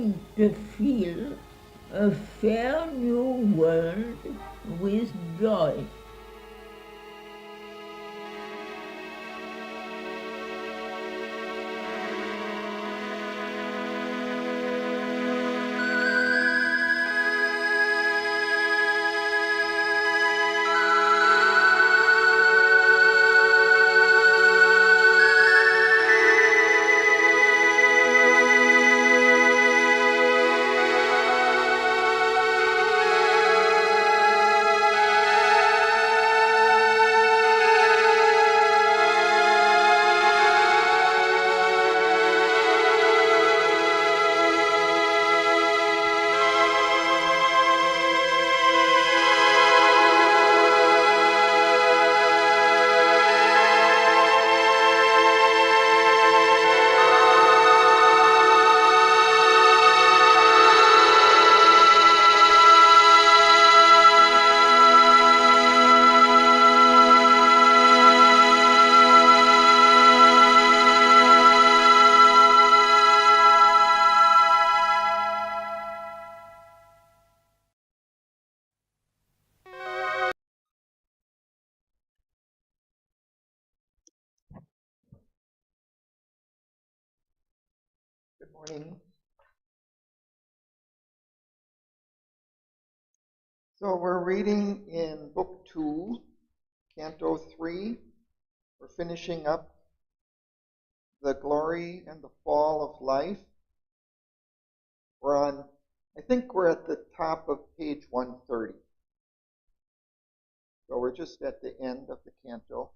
trying to fill a fair new world with joy. Good morning. So we're reading in Book 2, Canto 3. We're finishing up the glory and the fall of life. I think we're at the top of page 130. So we're just at the end of the canto.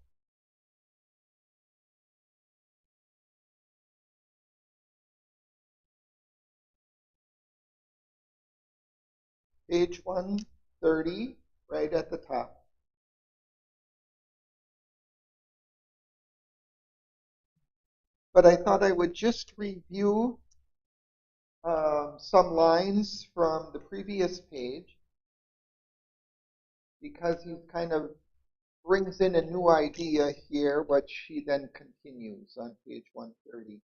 Page 130, right at the top. But I thought I would just review some lines from the previous page, because he kind of brings in a new idea here, which he then continues on page 130.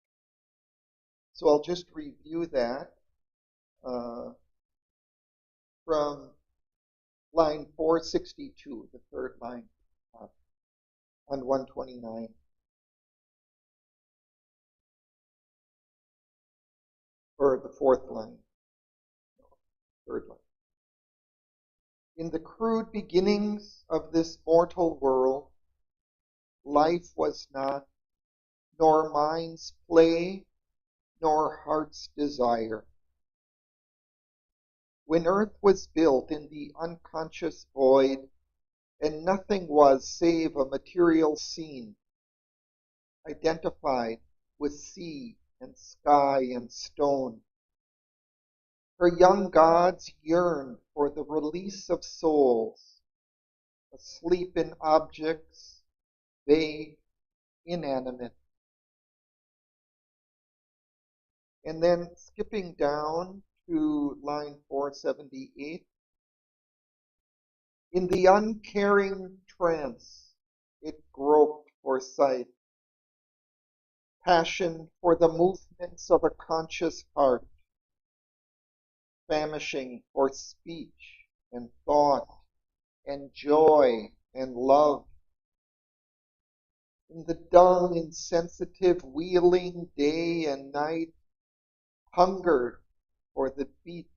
So I'll just review that from line 462, the third line on 129. Or the fourth line, third line. In the crude beginnings of this mortal world, life was not, nor mind's play, nor heart's desire. When earth was built in the unconscious void, and nothing was save a material scene, identified with sea and sky and stone, her young gods yearned for the release of souls, asleep in objects, vague, inanimate. And then skipping down to line 478, in the uncaring trance, it groped for sight, passion for the movements of a conscious heart, famishing for speech and thought and joy and love. In the dull, insensitive wheeling day and night, hungered for the beat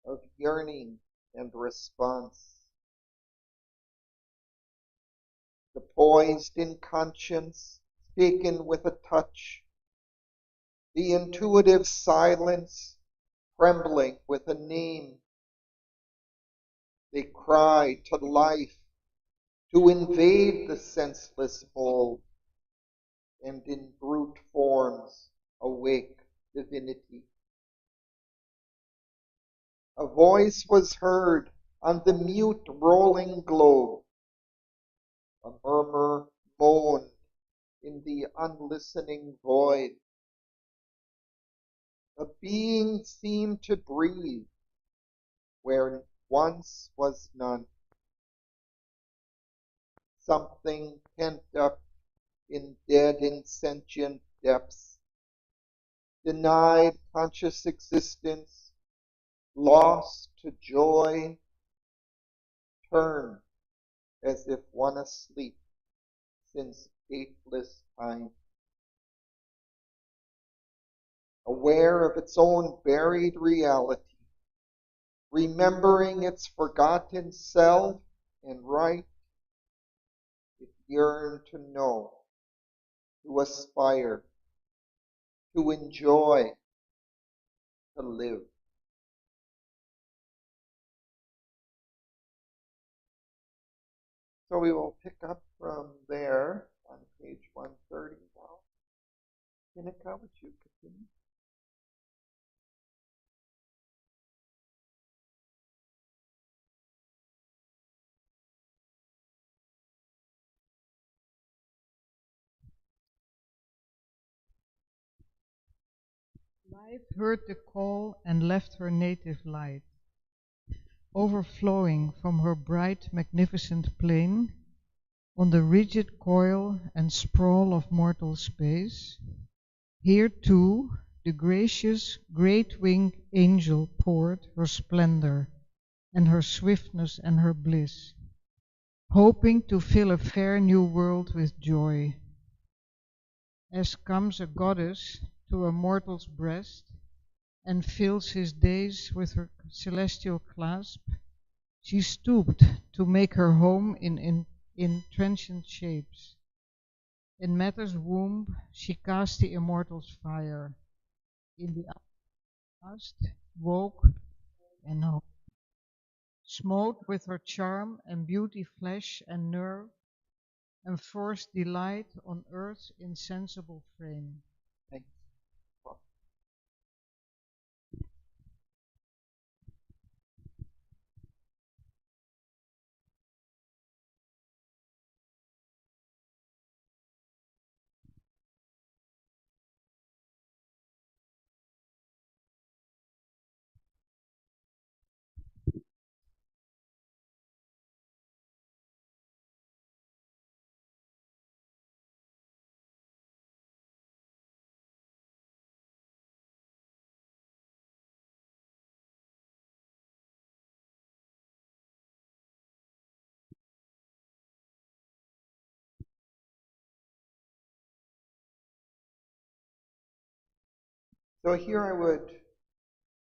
of yearning and response. The poised in conscience, taken with a touch, the intuitive silence, trembling with a name. They cry to life, to invade the senseless mold, and in brute forms awake divinity. A voice was heard on the mute rolling globe. A murmur moaned in the unlistening void. A being seemed to breathe where once was none. Something pent up in dead insentient depths, denied conscious existence, lost to joy, turn as if one asleep since dateless time, aware of its own buried reality, remembering its forgotten self and right, it yearned to know, to aspire, to enjoy, to live. So we will pick up from there on page 130 now. Hinika, would you continue? Life heard the call and left her native light. Overflowing from her bright, magnificent plain, on the rigid coil and sprawl of mortal space, here too the gracious, great-winged angel poured her splendor and her swiftness and her bliss, hoping to fill a fair new world with joy. As comes a goddess to a mortal's breast, and fills his days with her celestial clasp, she stooped to make her home in transient shapes. In matter's womb she cast the immortal's fire. In the past woke and hope. Smote with her charm and beauty flesh and nerve, and forced delight on earth's insensible frame. Thanks. So here I would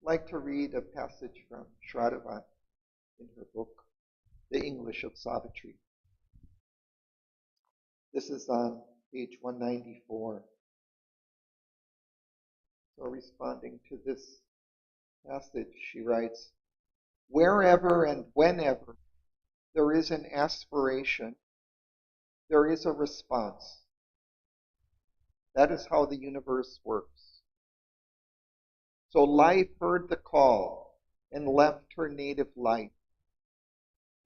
like to read a passage from Shraddha in her book, The English of Savitri. This is on page 194. So responding to this passage, she writes, wherever and whenever there is an aspiration, there is a response. That is how the universe works. So life heard the call and left her native light,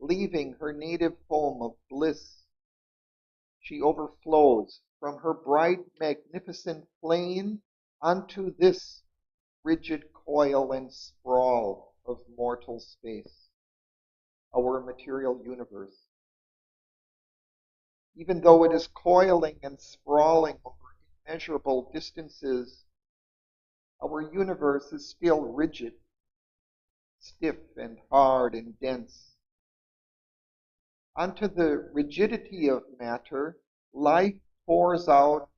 leaving her native home of bliss. She overflows from her bright, magnificent plain onto this rigid coil and sprawl of mortal space, our material universe. Even though it is coiling and sprawling over immeasurable distances, our universe is still rigid, stiff and hard and dense. Onto the rigidity of matter, life pours out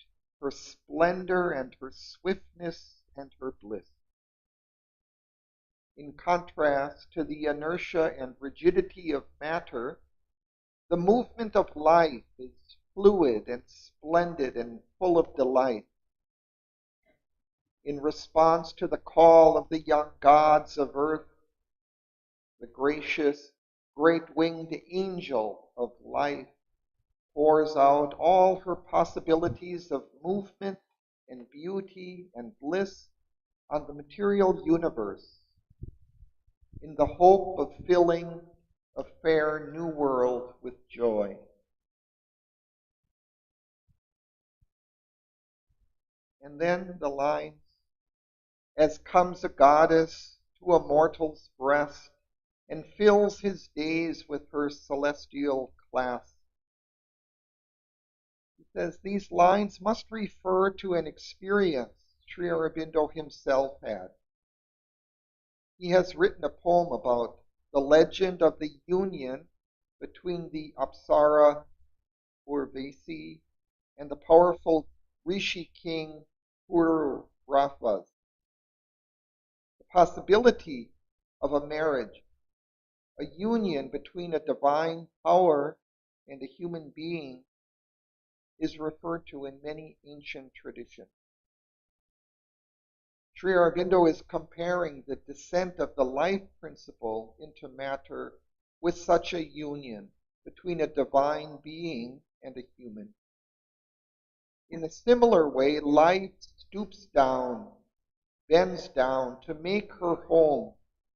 her splendor and her swiftness and her bliss. In contrast to the inertia and rigidity of matter, the movement of life is fluid and splendid and full of delight. In response to the call of the young gods of earth, the gracious, great-winged angel of life pours out all her possibilities of movement and beauty and bliss on the material universe in the hope of filling a fair new world with joy. And then the lines, as comes a goddess to a mortal's breast and fills his days with her celestial clasp. He says these lines must refer to an experience Sri Aurobindo himself had. He has written a poem about the legend of the union between the Apsara Urvasi and the powerful Rishi king Purravas. The possibility of a marriage, a union between a divine power and a human being, is referred to in many ancient traditions. Sri Aurobindo is comparing the descent of the life principle into matter with such a union between a divine being and a human. In a similar way, life stoops down, bends down to make her home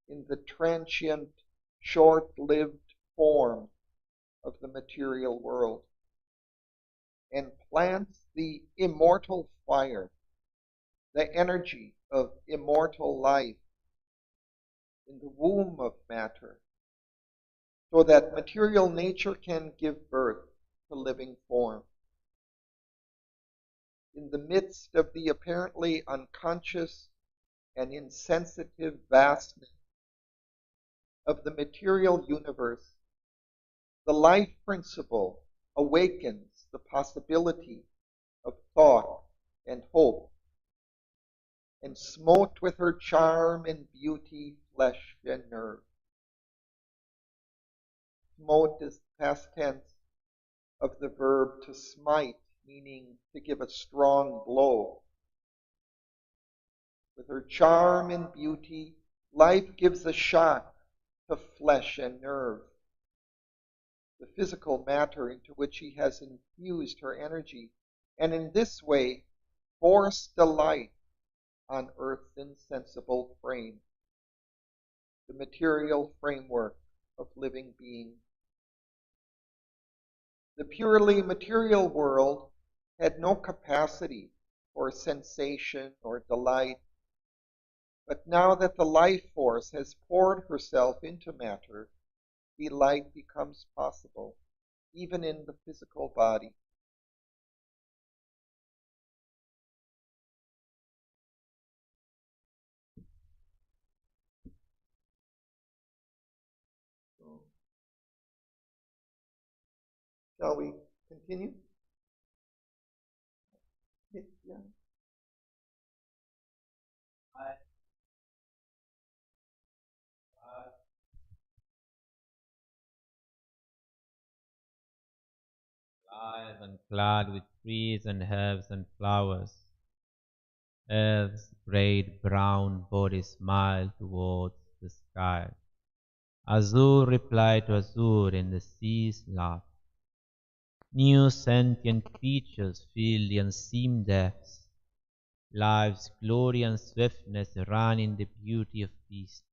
in the transient, short-lived form of the material world, and plants the immortal fire, the energy of immortal life, in the womb of matter, so that material nature can give birth to living form. In the midst of the apparently unconscious and insensitive vastness of the material universe, the life principle awakens the possibility of thought and hope, and smote with her charm and beauty flesh and nerve. Smote is past tense of the verb to smite, meaning to give a strong blow. With her charm and beauty, life gives a shock to flesh and nerve. The physical matter into which he has infused her energy, and in this way forced the light on Earth's insensible frame, the material framework of living beings. The purely material world had no capacity for sensation or delight, but now that the life force has poured herself into matter, delight becomes possible, even in the physical body. Shall we continue? Yeah. Alive and clad with trees and herbs and flowers. Earth's great brown body smiled towards the sky. Azure replied to azure in the sea's laugh. New sentient creatures filled the unseen depths. Life's glory and swiftness ran in the beauty of beasts.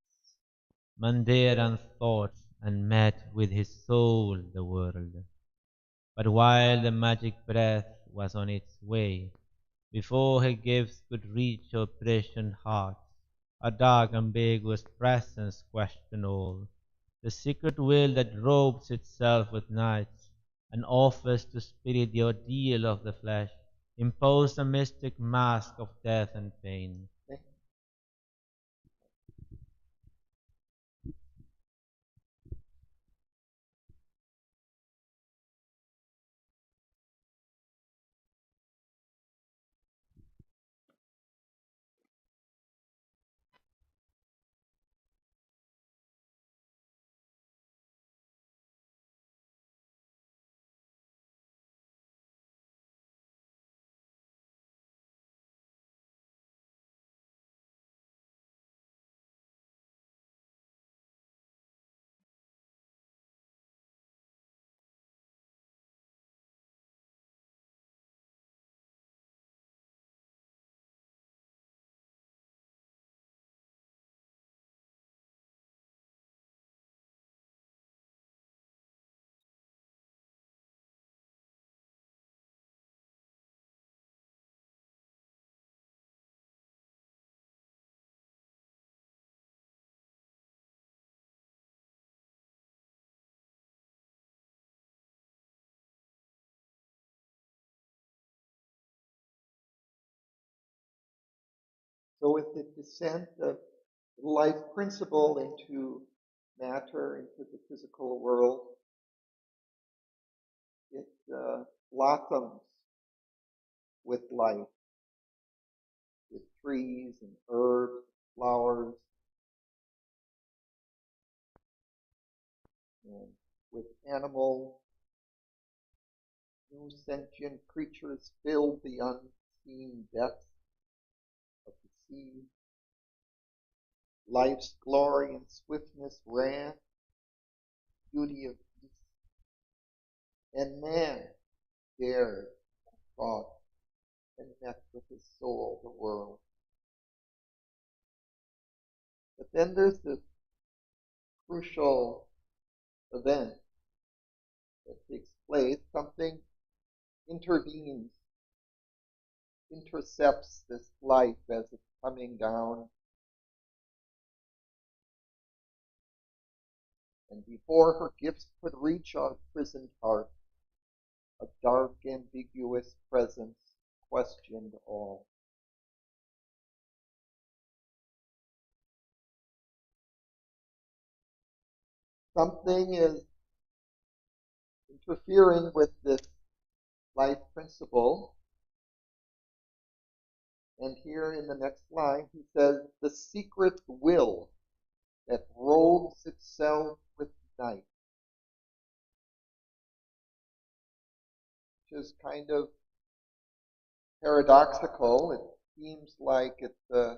Mandaran thought and met with his soul the world. But while the magic breath was on its way, before her gifts could reach her prescient heart, a dark ambiguous presence questioned all. The secret will that robes itself with night, and offers to spirit the ordeal of the flesh, imposed a mystic mask of death and pain. So with the descent of life principle into matter, into the physical world, it blossoms with life, with trees and herbs, flowers, and with animals. New sentient creatures fill the unseen depths of the sea. Life's glory and swiftness ran, beauty of peace, and man dared, thought, and met with his soul the world. But then there's this crucial event that takes place. Something intervenes, intercepts this life as it's coming down. And before her gifts could reach our prisoned heart, a dark, ambiguous presence questioned all. Something is interfering with this life principle. And here in the next line, he says, the secret will that robes itself with night. Which is kind of paradoxical. It seems like it's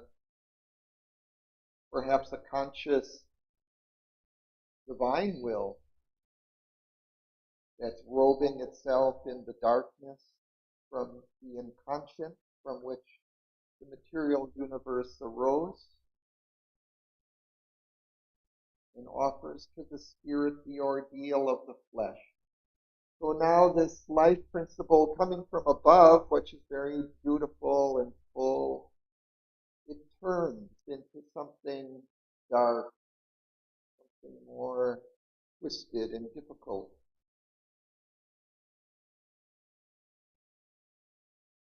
perhaps a conscious divine will that's robing itself in the darkness from the inconscient from which the material universe arose, and offers to the spirit the ordeal of the flesh. So now this life principle coming from above, which is very beautiful and full, it turns into something dark, something more twisted and difficult.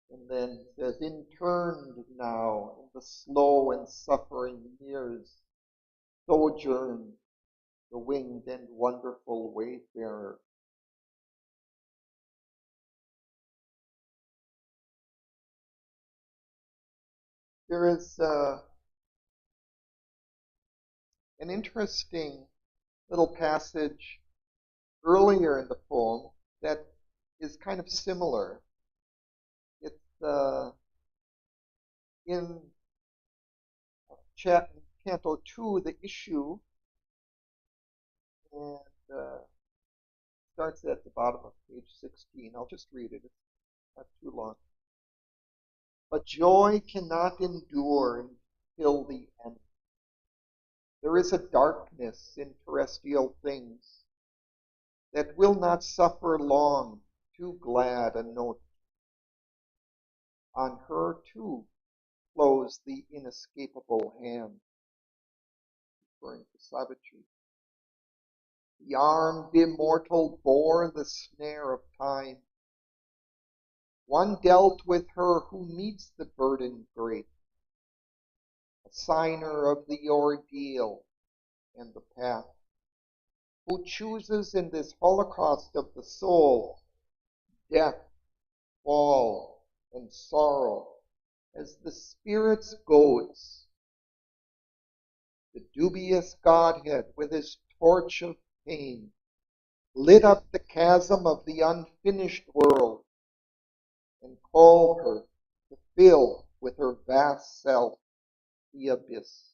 And then it says, interned now in the slow and suffering years, sojourned the winged and wonderful wayfarer. There is an interesting little passage earlier in the poem that is kind of similar. It's in Canto 2, the issue, and starts at the bottom of page 16. I'll just read it. It's not too long. But joy cannot endure until the end. There is a darkness in terrestrial things that will not suffer long, too glad a note. On her, too, flows the inescapable hand, referring to Savitri. The armed immortal bore the snare of time. One dealt with her who meets the burden great, a signer of the ordeal and the path, who chooses in this holocaust of the soul death, fall, and sorrow as the spirit's goads. The dubious Godhead with his torch of pain lit up the chasm of the unfinished world and called her to fill with her vast self the abyss.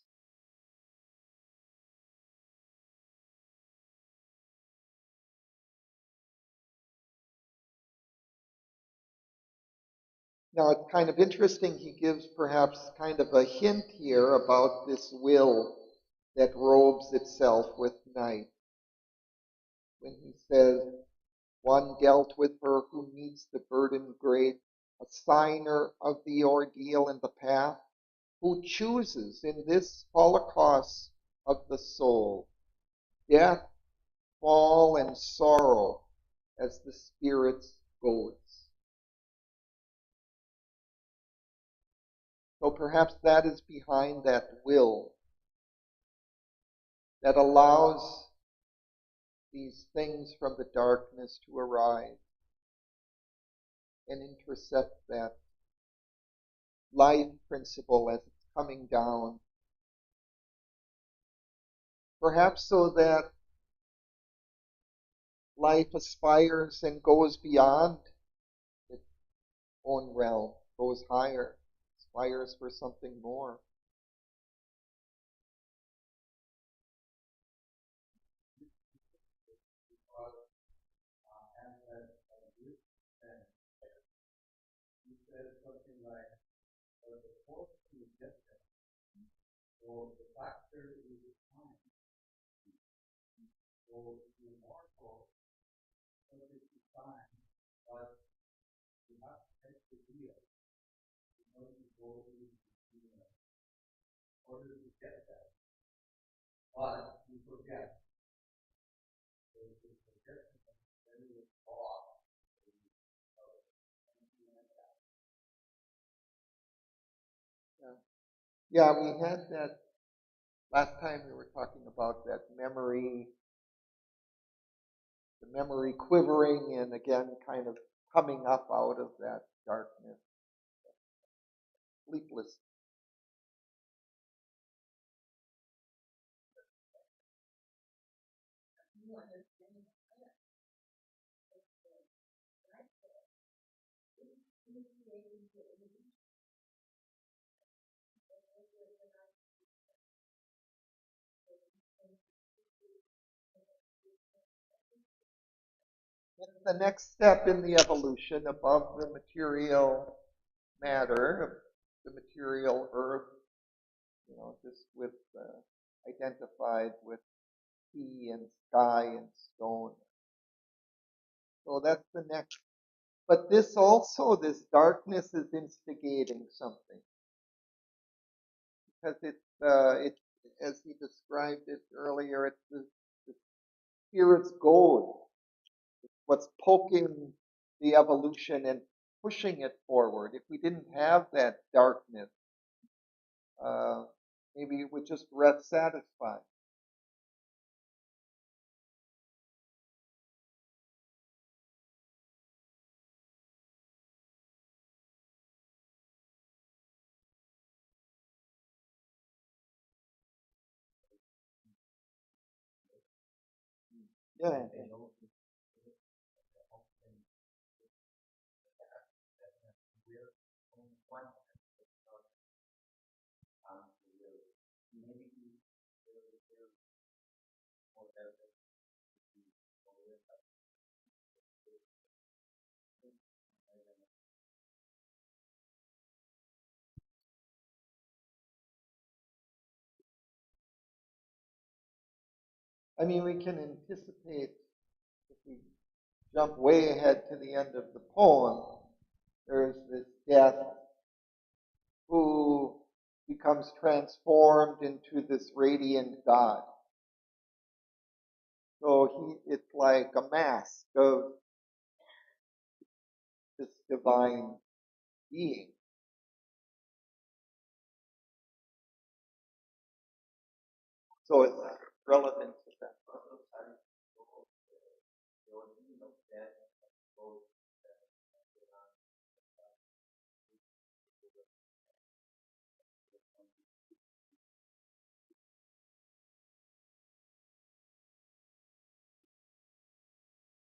Now it's kind of interesting, he gives perhaps kind of a hint here about this will that robes itself with night. When he says, one dealt with her who meets the burden great, a signer of the ordeal and the path, who chooses in this holocaust of the soul death, fall, and sorrow as the spirit's goads. So perhaps that is behind that will that allows these things from the darkness to arise and intercept that life principle as it's coming down. Perhaps so that life aspires and goes beyond its own realm, goes higher, aspires for something more. Yeah, yeah, we had that last time we were talking about that memory, the memory quivering and again kind of coming up out of that darkness, sleepless. That's the next step in the evolution above the material matter, the material earth, just with identified with sea and sky and stone. So that's the next. But this also, this darkness is instigating something because it's as he described it earlier, it's the spirit's goad. It's what's poking the evolution and pushing it forward. If we didn't have that darkness, uh, maybe it would just rest satisfied. Yeah. I mean, we can anticipate if we jump way ahead to the end of the poem. There's this death who becomes transformed into this radiant God. So it's like a mask of this divine being. So it's relevant to that.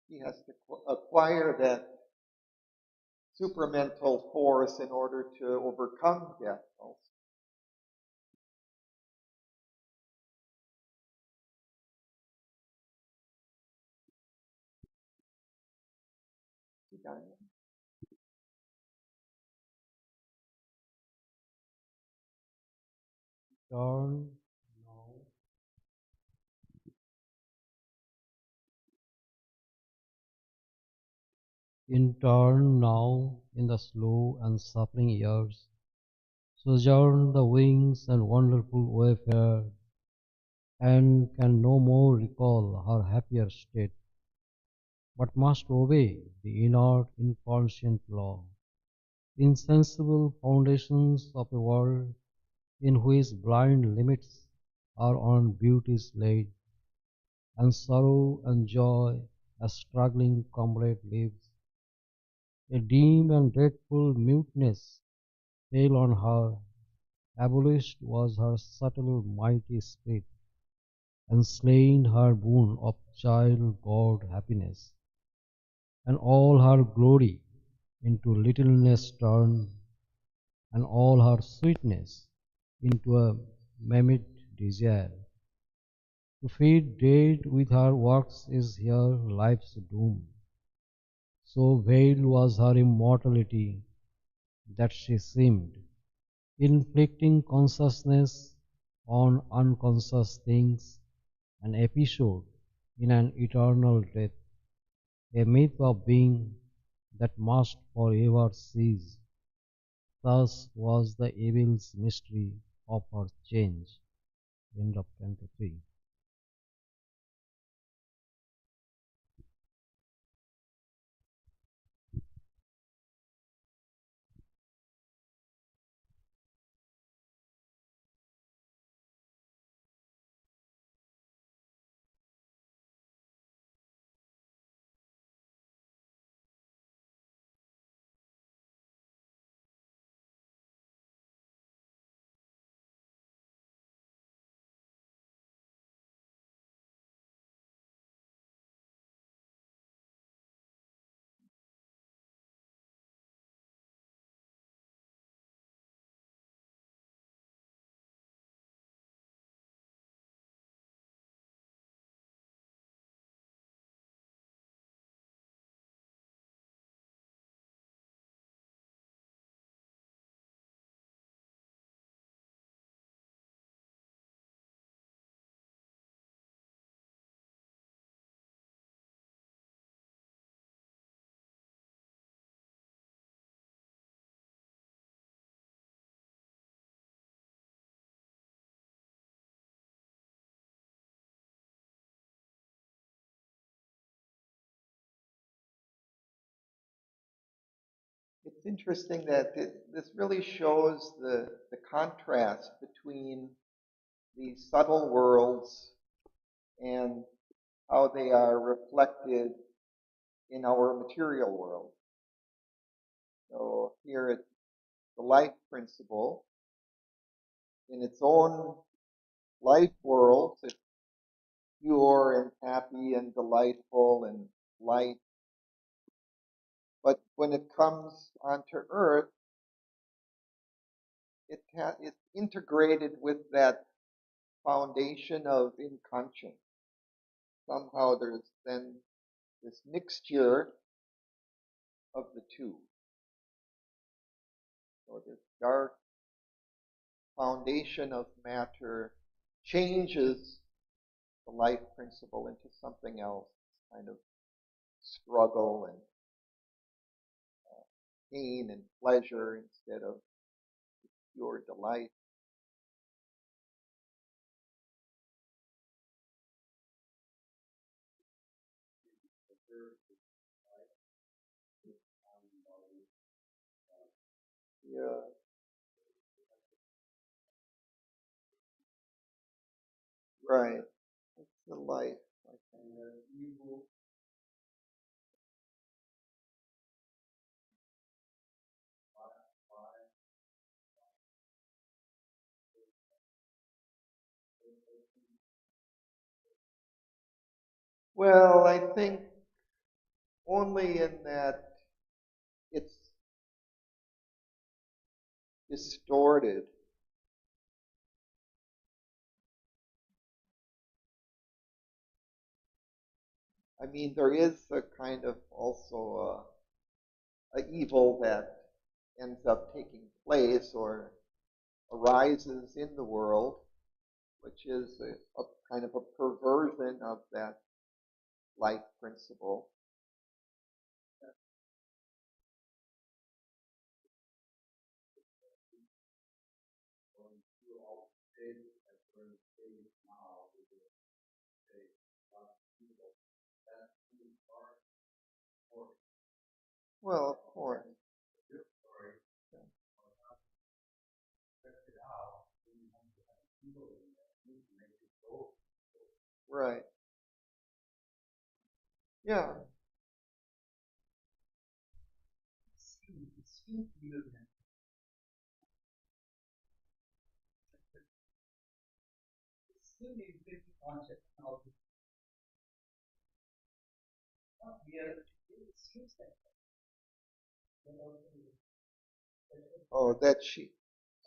He has to acquire that supramental force in order to overcome death. Also. Turn now, in turn now in the slow and suffering years, sojourn the wings and wonderful wayfarer, and can no more recall her happier state, but must obey the inert inconscient law. insensible foundations of a world in which blind limits are on beauty's laid, and sorrow and joy a struggling comrade lives. A dim and dreadful muteness fell on her, abolished was her subtle mighty spirit, and slain her boon of child god happiness, and all her glory into littleness turned, and all her sweetness into a maimed desire. To feed dead with her works is here life's doom. So veiled was her immortality that she seemed, inflicting consciousness on unconscious things, an episode in an eternal death, a myth of being that must forever cease. Thus was the evil's mystery of her change. End of Canto 3. It's interesting that this really shows the contrast between these subtle worlds and how they are reflected in our material world. So here it's the life principle. In its own life world, it's pure and happy and delightful and light. But when it comes onto earth, it's integrated with that foundation of inconscience. Somehow there's then this mixture of the two. So this dark foundation of matter changes the life principle into something else, kind of struggle and pain and pleasure instead of pure delight. Yeah, right. It's the life. Like, well, I think only in that it's distorted. I mean, there is a kind of also a evil that ends up taking place or arises in the world, which is a kind of a perversion of that life principle. Well, of course. Right. Yeah. Oh, that she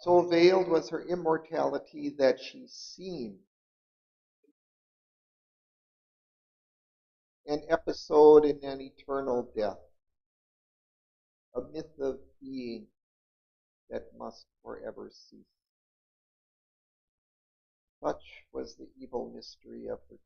so veiled was her immortality that she seemed an episode in an eternal death, a myth of being that must forever cease. Such was the evil mystery of her.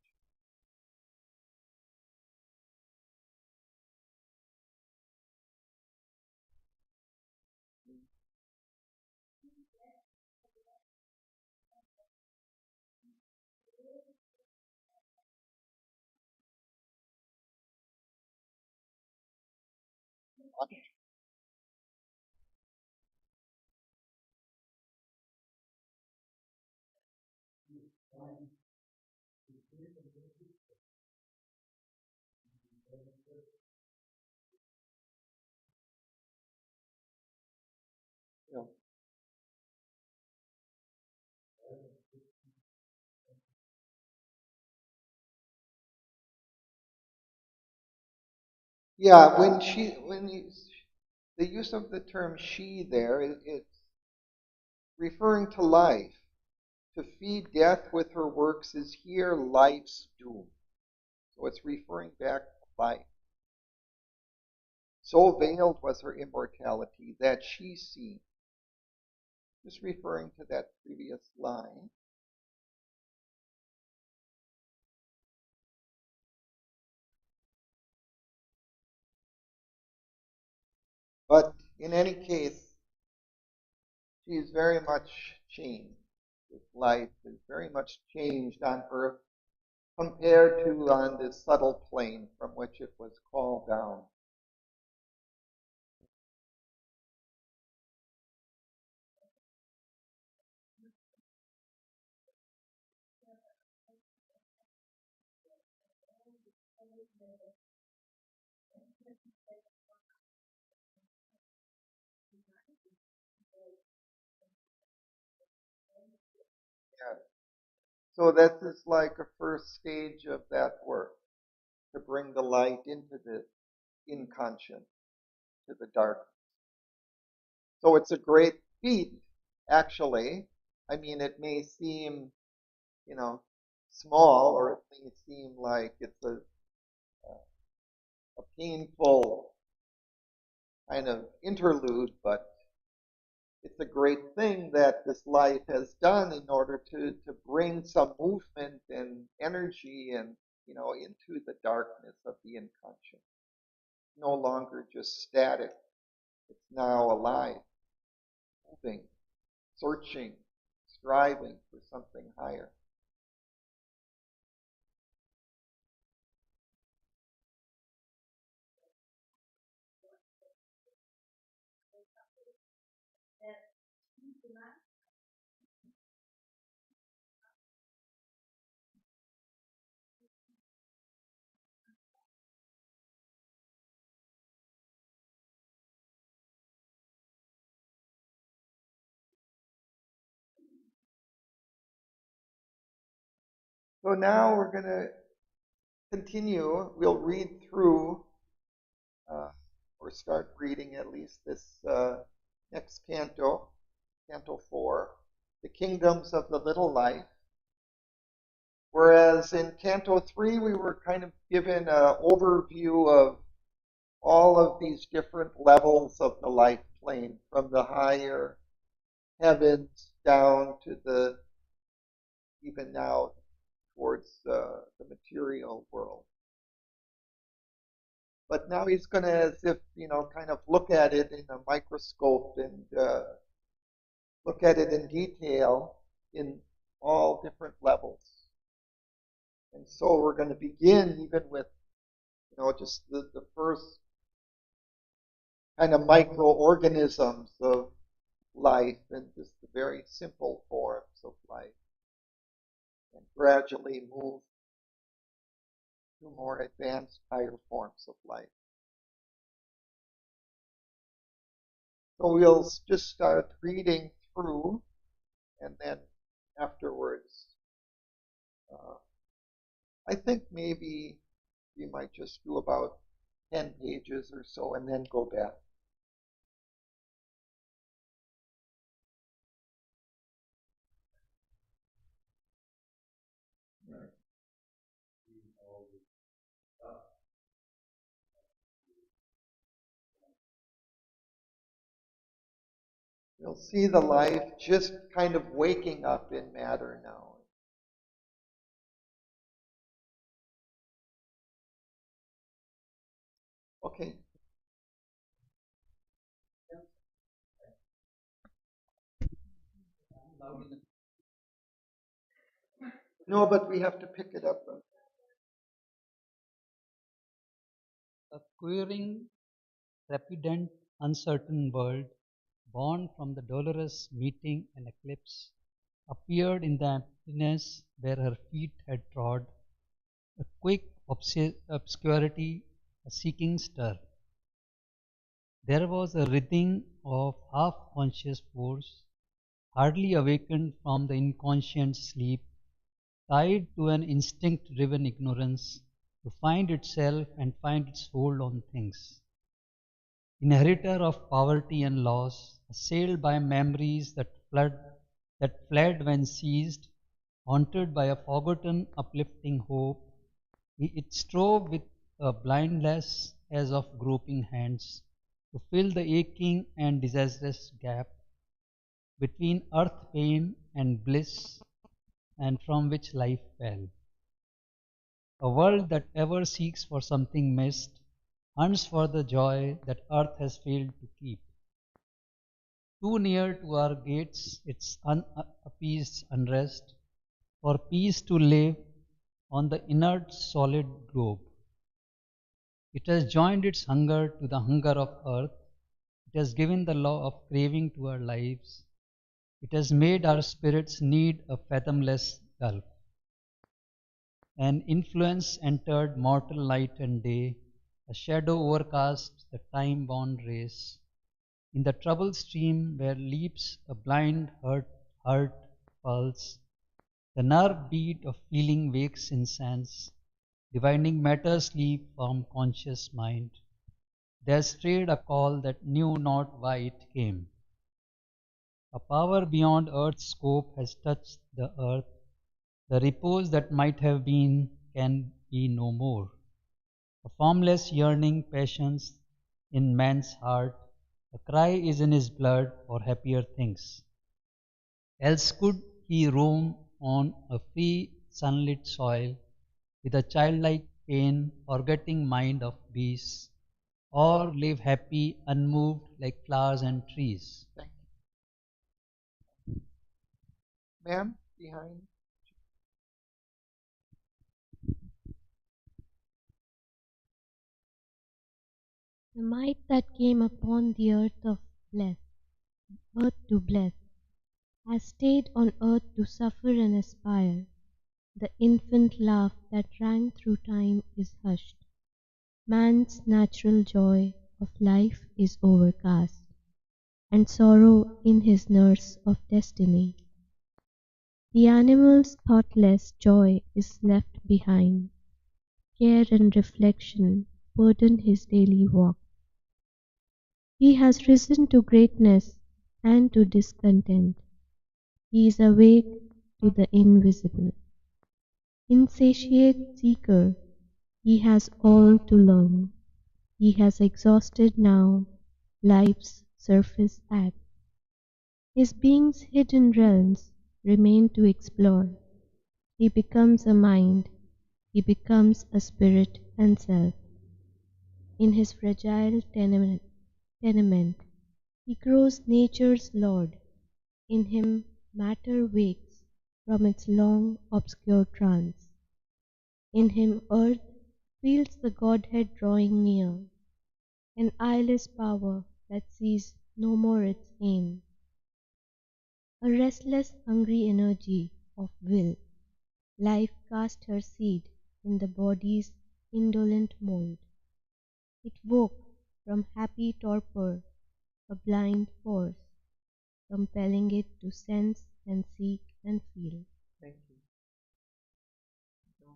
You know. Yeah, the use of the term she there, it's referring to life. To feed death with her works is here life's doom. So it's referring back to life. So veiled was her immortality that she seemed, just referring to that previous line. But in any case, she is very much changed. This life is very much changed on earth compared to on this subtle plane from which it was called down. Yeah. So this is like a first stage of that work, to bring the light into the inconscient, to the dark. So it's a great feat, actually. I mean, it may seem, you know, small, or it may seem like it's a painful kind of interlude, but it's a great thing that this life has done in order to bring some movement and energy and, into the darkness of the unconscious. No longer just static. It's now alive, moving, searching, striving for something higher. So now we're going to continue. We'll read through, uh, or start reading at least this next canto, Canto 4, The Kingdoms of the Little Life. Whereas in Canto 3, we were kind of given an overview of all of these different levels of the life plane, from the higher heavens down to the, even now, towards the material world. But now he's going to, as if, kind of look at it in a microscope and look at it in detail in all different levels. And so we're going to begin even with, just the first kind of microorganisms of life and just the very simple forms of life, and gradually move to more advanced, higher forms of life. So we'll just start reading through, and then afterwards, I think maybe we might just do about 10 pages or so and then go back. You'll see the life just kind of waking up in matter now. Okay. No, but we have to pick it up. A quivering, trepidant, uncertain world, born from the dolorous meeting and eclipse, appeared in the emptiness where her feet had trod, a quick obscurity, a seeking stir. There was a writhing of half-conscious force, hardly awakened from the inconscient sleep, tied to an instinct-driven ignorance, to find itself and find its hold on things. Inheritor of poverty and loss, assailed by memories that fled when seized, haunted by a forgotten uplifting hope, it strove with a blindness as of groping hands to fill the aching and disastrous gap between earth pain and bliss, and from which life fell. A world that ever seeks for something missed, hunts for the joy that earth has failed to keep. Too near to our gates its unappeased unrest, for peace to live on the inert solid globe. It has joined its hunger to the hunger of earth. It has given the law of craving to our lives. It has made our spirits need a fathomless gulf. An influence entered mortal night and day, a shadow overcast the time-bound race. In the troubled stream where leaps a blind heart pulse, the nerve beat of feeling wakes in sense, dividing matter sleep from conscious mind. There strayed a call that knew not why it came. A power beyond earth's scope has touched the earth. The repose that might have been can be no more. A formless yearning passions in man's heart. A cry is in his blood for happier things. Else could he roam on a free sunlit soil with a childlike pain, forgetting mind of beasts, or live happy, unmoved like flowers and trees. Thank you. Ma'am, behind. The might that came upon the earth to bless, has stayed on earth to suffer and aspire. The infant laugh that rang through time is hushed. Man's natural joy of life is overcast, and sorrow in his nurse of destiny. The animal's thoughtless joy is left behind. Care and reflection burden his daily walk. He has risen to greatness and to discontent. He is awake to the invisible. Insatiate seeker, he has all to learn. He has exhausted now life's surface act. His being's hidden realms remain to explore. He becomes a mind, he becomes a spirit and self. In his fragile tenement, he grows nature's lord. In him matter wakes from its long obscure trance. In him earth feels the Godhead drawing near, an eyeless power that sees no more its aim. A restless hungry energy of will, life cast her seed in the body's indolent mold. It woke from happy torpor a blind force, compelling it to sense and seek and feel. Thank you.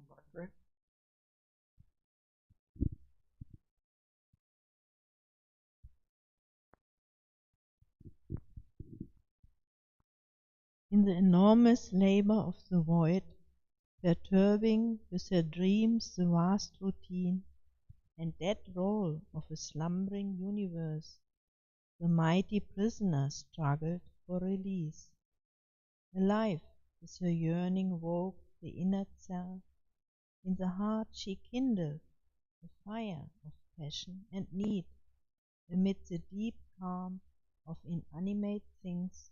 Margaret? In the enormous labor of the void, perturbing with her dreams the vast routine and dead roll of a slumbering universe, the mighty prisoner struggled for release. Alive with her yearning woke the inner self, in the heart she kindled a fire of passion and need. Amid the deep calm of inanimate things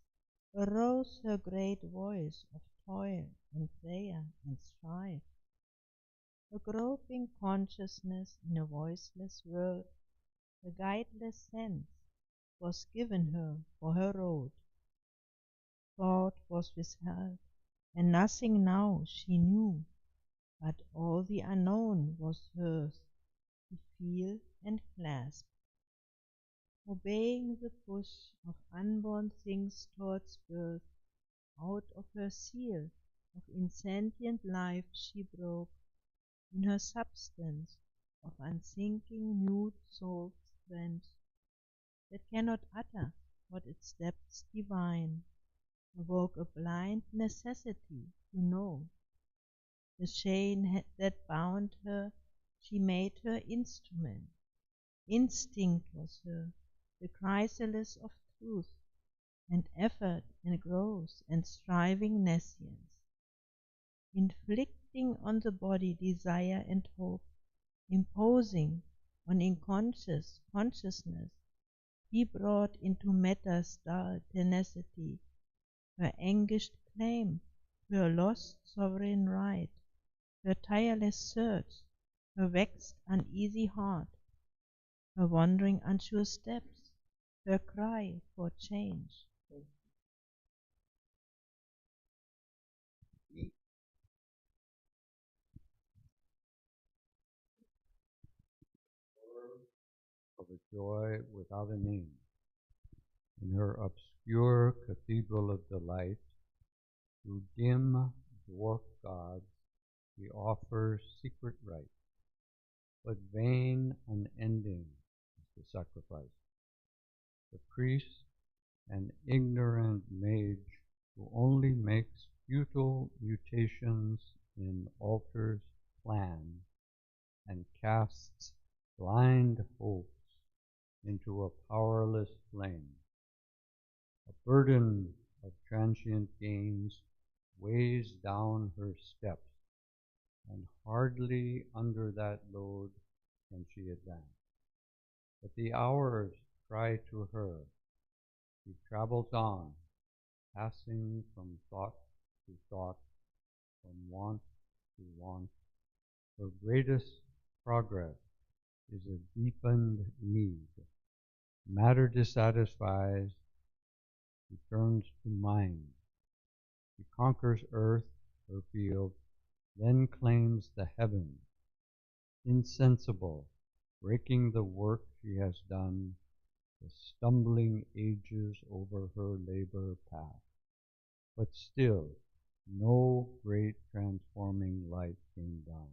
arose her great voice of toil and prayer and strife. A groping consciousness in a voiceless world, a guideless sense was given her for her road. Thought was withheld, and nothing now she knew, but all the unknown was hers to feel and clasp. Obeying the push of unborn things towards birth, out of her seal of insentient life she broke, in her substance of unthinking nude soul's strength, that cannot utter what its depths divine, awoke a blind necessity to know. The chain that bound her she made her instrument. Instinct was her, the chrysalis of truth, and effort and growth and striving nescience. Inflicting on the body desire and hope, imposing on unconscious consciousness, he brought into matter's dull tenacity her anguished claim to her lost sovereign right, her tireless search, her vexed uneasy heart, her wandering unsure steps, her cry for change. Of a joy without a name. In her obscure cathedral of delight, to dim dwarf gods she offers secret rite, but vain, unending is the sacrifice. The priest, an ignorant mage who only makes futile mutations in altar's plan and casts blind hopes into a powerless flame. A burden of transient gains weighs down her steps, and hardly under that load can she advance. But the hours cry to her. She travels on, passing from thought to thought, from want to want. Her greatest progress is a deepened need. Matter dissatisfies, she turns to mind. She conquers earth, her field, then claims the heavens. Insensible, breaking the work she has done, the stumbling ages over her labor path. But still, no great transforming light came down,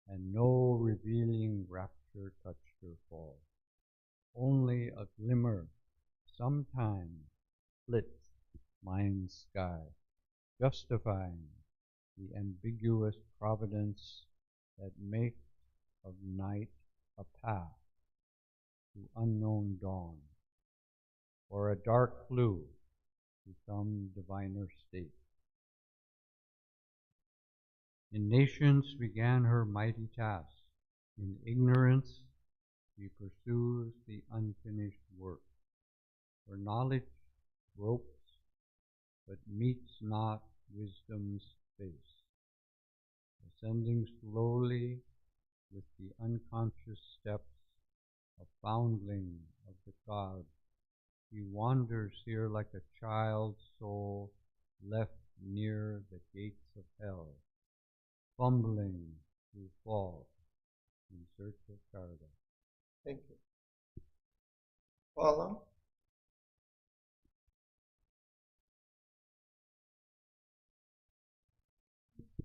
and no revealing rapture touched her fall. Only a glimmer sometime splits mind's sky, justifying the ambiguous providence that makes of night a path to unknown dawn, or a dark clue to some diviner state. In nations began her mighty task. In ignorance she pursues the unfinished work. Her knowledge gropes, but meets not wisdom's face. Ascending slowly with the unconscious steps of foundling of the God, she wanders here like a child's soul left near the gates of hell, fumbling through fall, in search of paradise. Thank you. Paula?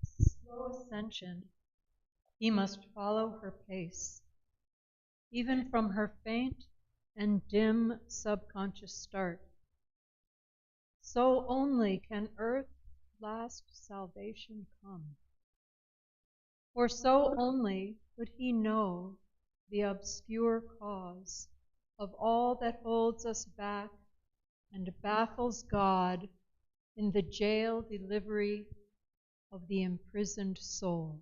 Slow ascension, he must follow her pace, even from her faint and dim subconscious start. So only can earth's last salvation come. For so only could he know the obscure cause of all that holds us back and baffles God in the jail delivery of the imprisoned soul.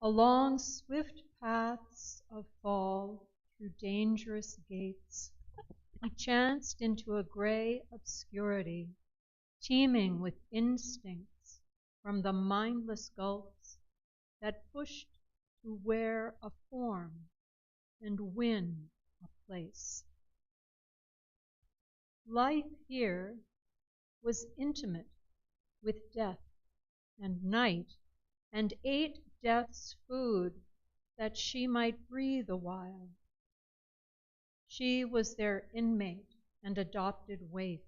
Along swift paths of fall through dangerous gates, he chanced into a gray obscurity, teeming with instincts from the mindless gulfs that pushed to wear a form and win a place. Life here was intimate with death and night, and ate death's food that she might breathe a while. She was their inmate and adopted waif.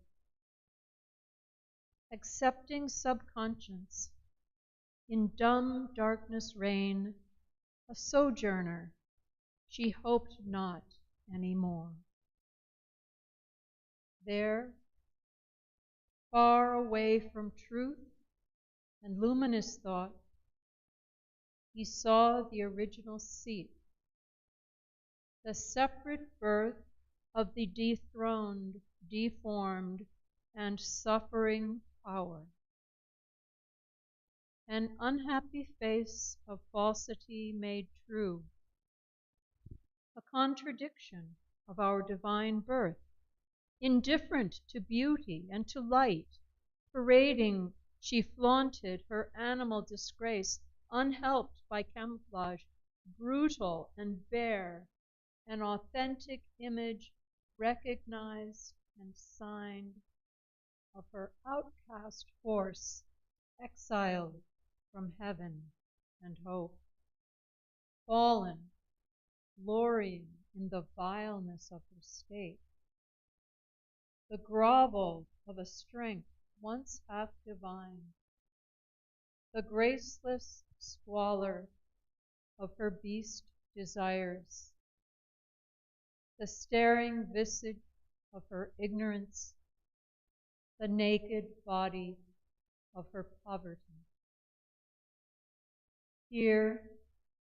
Accepting subconscience, in dumb darkness reign, a sojourner, she hoped not any more. There, far away from truth and luminous thought, he saw the original seat, the separate birth of the dethroned, deformed, and suffering power. An unhappy face of falsity made true, a contradiction of our divine birth, indifferent to beauty and to light, parading, she flaunted her animal disgrace, unhelped by camouflage, brutal and bare, an authentic image recognized and signed of her outcast horse, exiled from heaven and hope, fallen, glorying in the vileness of her state, the grovel of a strength once half divine, the graceless squalor of her beast desires, the staring visage of her ignorance, the naked body of her poverty. Here,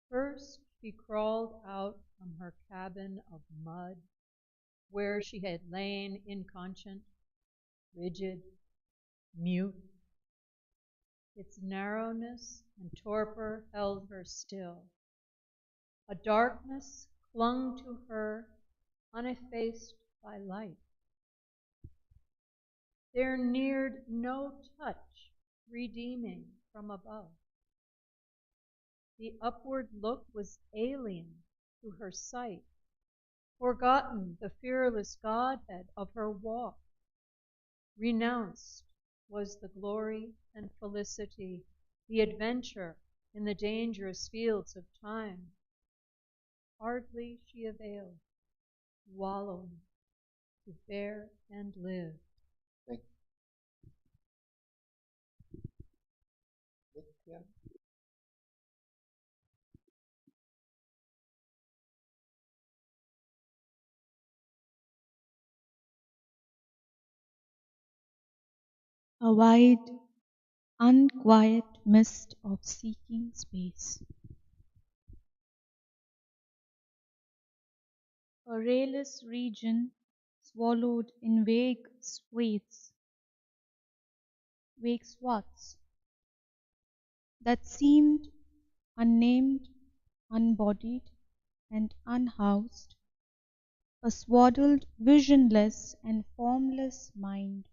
first she crawled out from her cabin of mud, where she had lain inconscient, rigid, mute. Its narrowness and torpor held her still. A darkness clung to her, uneffaced by light. There neared no touch redeeming from above. The upward look was alien to her sight, forgotten the fearless Godhead of her walk. Renounced was the glory and felicity, the adventure in the dangerous fields of time. Hardly she availed, wallowing, to bear and live. Thank you. Yeah. A wide, unquiet mist of seeking space. A rayless region swallowed in vague swaths that seemed unnamed, unbodied, and unhoused, a swaddled, visionless, and formless mind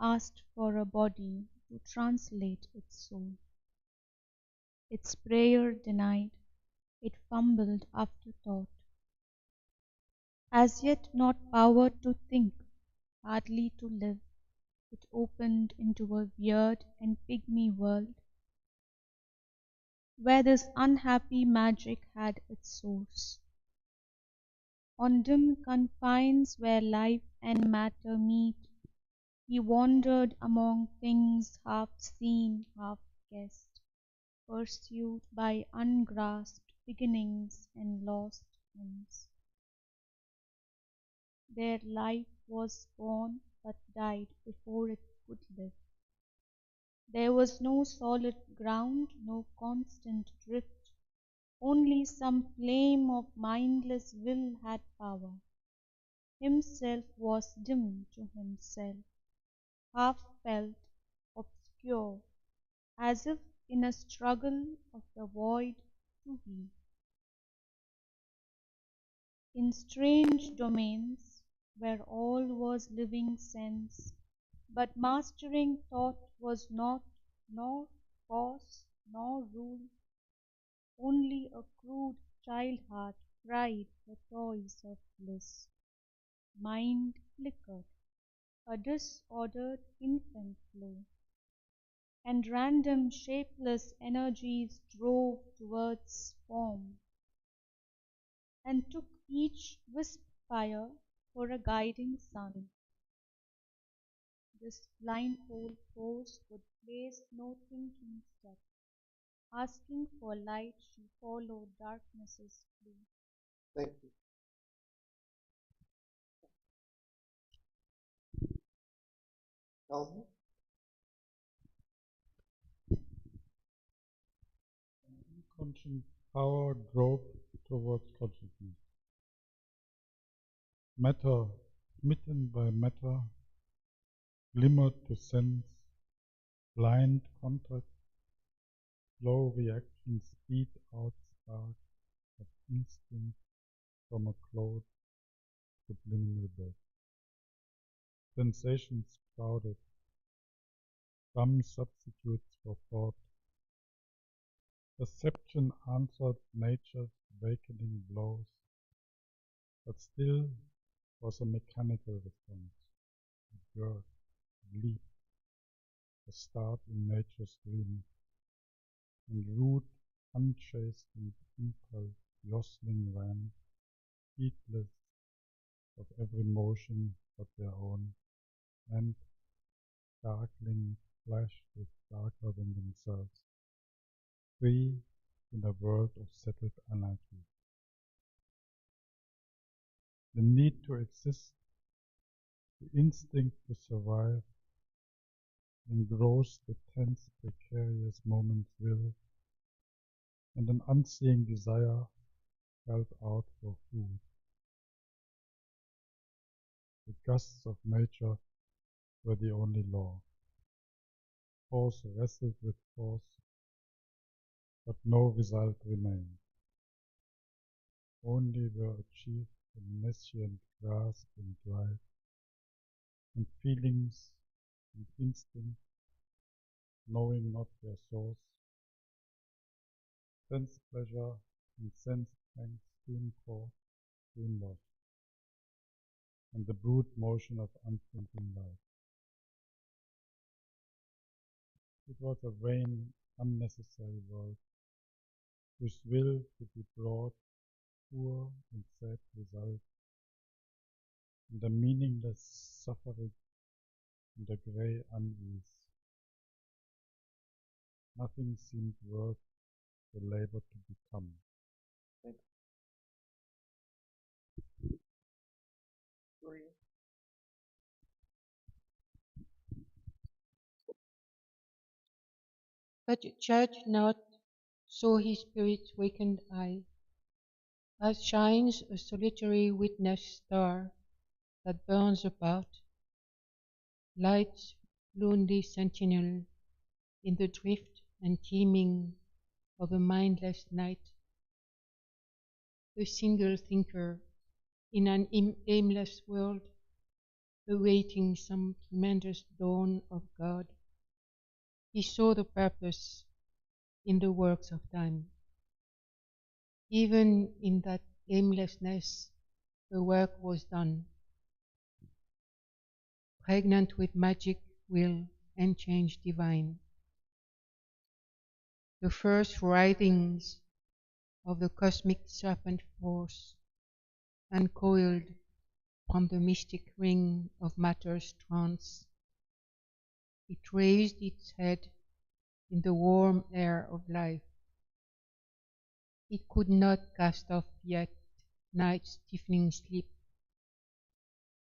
asked for a body to translate its soul. Its prayer denied, it fumbled afterthought. As yet not powered to think, hardly to live, it opened into a weird and pygmy world, where this unhappy magic had its source. On dim confines where life and matter meet, he wandered among things half seen, half guessed, pursued by ungrasped beginnings and lost ends. Their life was born but died before it could live. There was no solid ground, no constant drift, only some flame of mindless will had power. Himself was dim to himself, half felt, obscure, as if in a struggle of the void to be. In strange domains, where all was living sense, but mastering thought was not, nor cause, nor rule, only a crude child heart cried for toys of bliss. Mind flickered, a disordered infant flow, and random shapeless energies drove towards form, and took each wisp fire for a guiding sun. This blindfold force would place no thinking step. Asking for light, she followed darkness's clue. Thank you. Helmut? Unconscious power drove towards consciousness. Matter, smitten by matter, glimmered to sense, blind contact, slow reaction, speed out spark of instinct from a closed subliminal bed. Sensations sprouted, some substitutes for thought. Perception answered nature's awakening blows, but still was a mechanical response, a jerk, a leap, a start in nature's dream, and root unchastened impulse jostling ran, heedless of every motion but their own, and, darkling, flashed with darker than themselves, free in a world of settled anarchy. The need to exist, the instinct to survive, engrossed the tense, precarious moment's will, and an unseeing desire held out for food. The gusts of nature were the only law. Force wrestled with force, but no result remained. Only were achieved a nescient grasp and drive, and feelings and instinct, knowing not their source, sense pleasure and sense pangs soon caught, soon lost, and the brute motion of unthinking life. It was a vain, unnecessary world, whose will to be brought poor and sad result, and a meaningless suffering and a grey unease. Nothing seemed worth the labor to become. But judge not so his spirit's wakened eye, as shines a solitary witness star that burns about, light's lonely sentinel in the drift and teeming of a mindless night, a single thinker in an aimless world, awaiting some tremendous dawn of God. He saw the purpose in the works of time. Even in that aimlessness, the work was done, pregnant with magic, will, and change divine. the first writhings of the cosmic serpent force, uncoiled from the mystic ring of matter's trance. It raised its head in the warm air of life. It could not cast off yet night's stiffening sleep,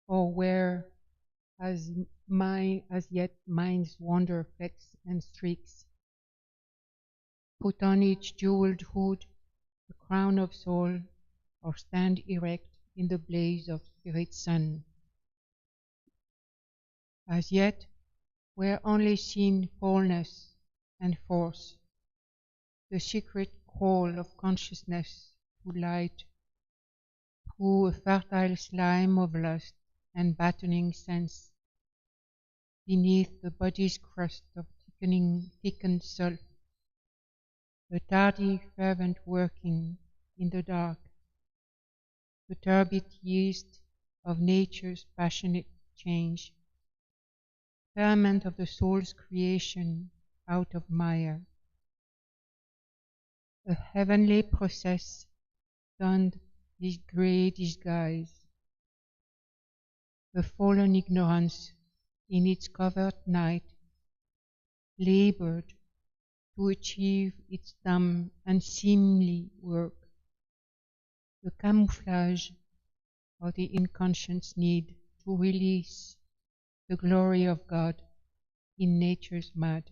or wear as yet mind's wonder flecks and streaks. Put on its jeweled hood the crown of soul, or stand erect in the blaze of spirit sun. As yet were only seen fullness and force, the secret call of consciousness to light through a fertile slime of lust and battening sense, beneath the body's crust of thickened self, the tardy fervent working in the dark, the turbid yeast of nature's passionate change, ferment of the soul's creation out of mire, a heavenly process donned this grey disguise, a fallen ignorance in its covert night labored to achieve its dumb and seemly work, the camouflage of the inconscious need to release the glory of God in nature's mud.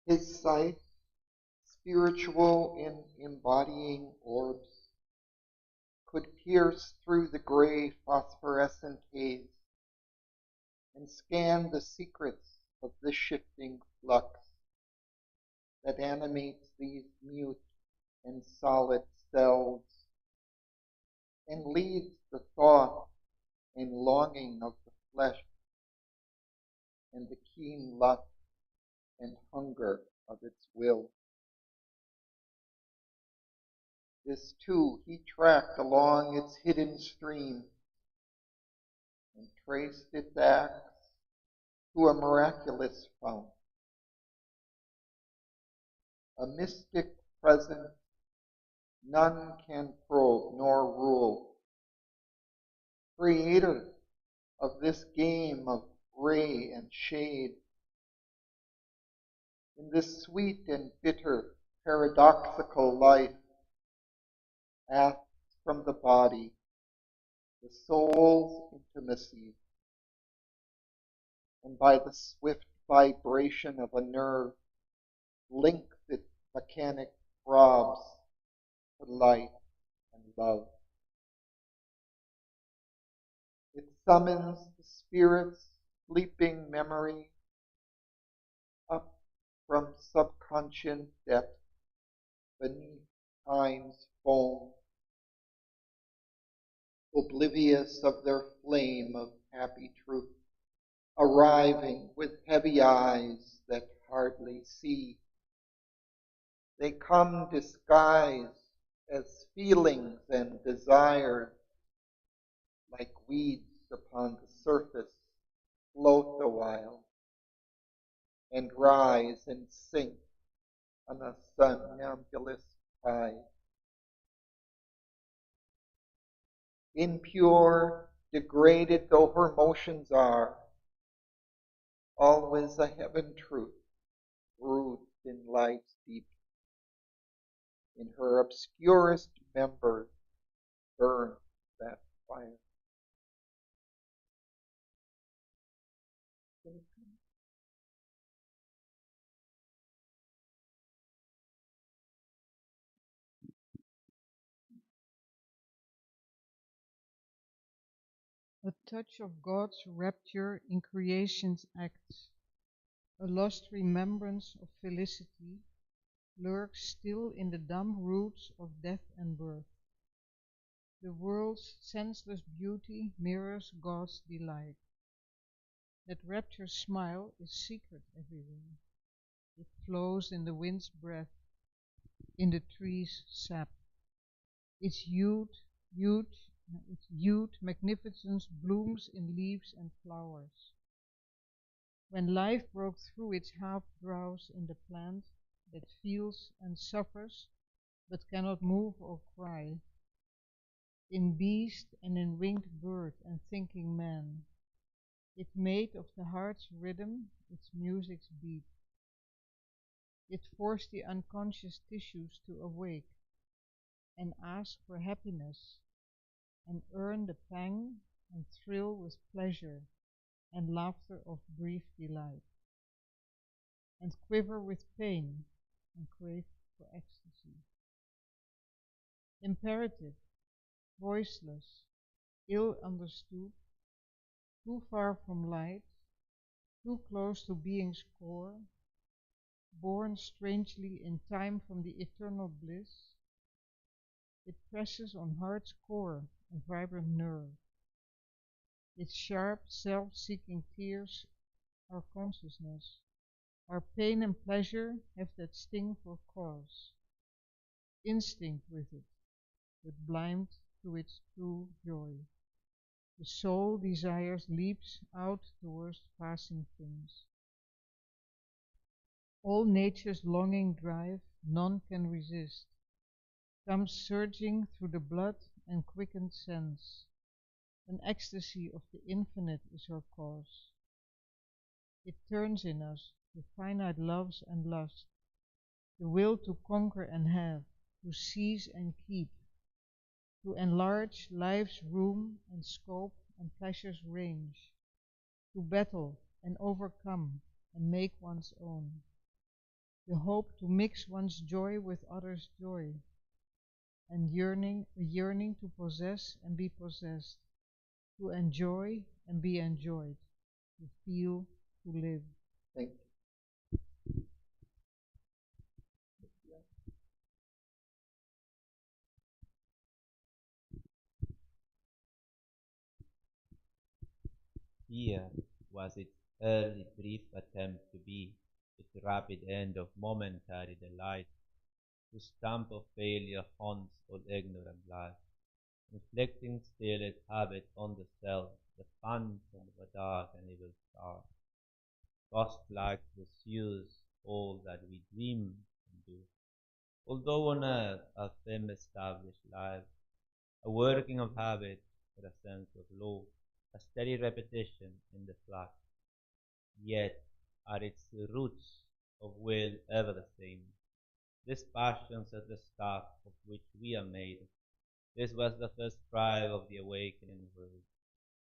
His sight, spiritual in embodying orbs, could pierce through the gray phosphorescent haze and scan the secrets of the shifting flux that animates these mute and solid selves and leads the thought and longing of the flesh and the keen lust and hunger of its will. This too he tracked along its hidden stream and traced its acts to a miraculous fount, a mystic presence none can probe nor rule, creator of this game of ray and shade, in this sweet and bitter paradoxical life, asks from the body the soul's intimacy, and by the swift vibration of a nerve links its mechanic throbs to light and love. It summons the spirit's sleeping memory up from subconscious depths beneath time's foam, oblivious of their flame of happy truth, arriving with heavy eyes that hardly see. They come disguised as feelings and desires, like weeds upon the surface, float a while, and rise and sink on a somnambulous tide. Impure, degraded though her motions are, always a heaven truth broods in life's deep. In her obscurest members burns that fire. A touch of God's rapture in creation's acts, a lost remembrance of felicity, lurks still in the dumb roots of death and birth. The world's senseless beauty mirrors God's delight. That rapture smile is secret everywhere. It flows in the wind's breath, in the tree's sap. Its youth its youth, magnificence blooms in leaves and flowers. When life broke through its half-drowse in the plant that feels and suffers but cannot move or cry, in beast and in winged bird and thinking man, it made of the heart's rhythm its music's beat. It forced the unconscious tissues to awake and ask for happiness and earn the pang and thrill with pleasure and laughter of brief delight, and quiver with pain and crave for ecstasy. Imperative, voiceless, ill understood, too far from light, too close to being's core, born strangely in time from the eternal bliss, it presses on heart's core and vibrant nerve. Its sharp, self-seeking tears are consciousness. Our pain and pleasure have that sting for cause, instinct with it, but blind to its true joy. The soul desires leaps out towards passing things. All nature's longing drive none can resist, comes surging through the blood and quickened sense. An ecstasy of the infinite is her cause. It turns in us the finite loves and lust, the will to conquer and have, to seize and keep, to enlarge life's room and scope and pleasure's range, to battle and overcome and make one's own, the hope to mix one's joy with others' joy, and a yearning to possess and be possessed, to enjoy and be enjoyed, to feel, to live. Thank Fear was its early brief attempt to be, its rapid end of momentary delight, whose stamp of failure haunts all ignorant life, inflicting still its habit on the self, the phantom of a dark and evil star. Ghost-like pursues all that we dream and do. Although on earth a firm established life, a working of habit or a sense of law, a steady repetition in the flesh, yet are its roots of will ever the same. This passion is the stuff of which we are made. This was the first cry of the awakening world.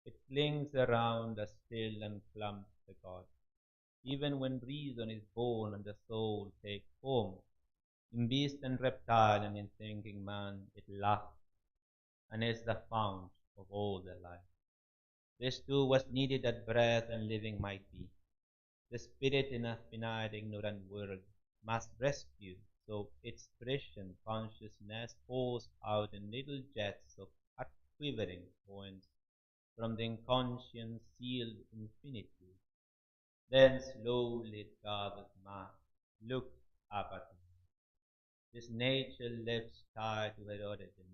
It clings around us still and clumps to God. Even when reason is born and the soul takes form, in beast and reptile and in thinking man it laughs and is the fount of all their life. This too was needed that breath and living might be. The spirit in a finite ignorant world must rescue, so its prescient consciousness pours out in little jets of quivering points from the inconscient sealed infinity. Then slowly it gathers mass, looks up at him. This nature lives tied to her origin.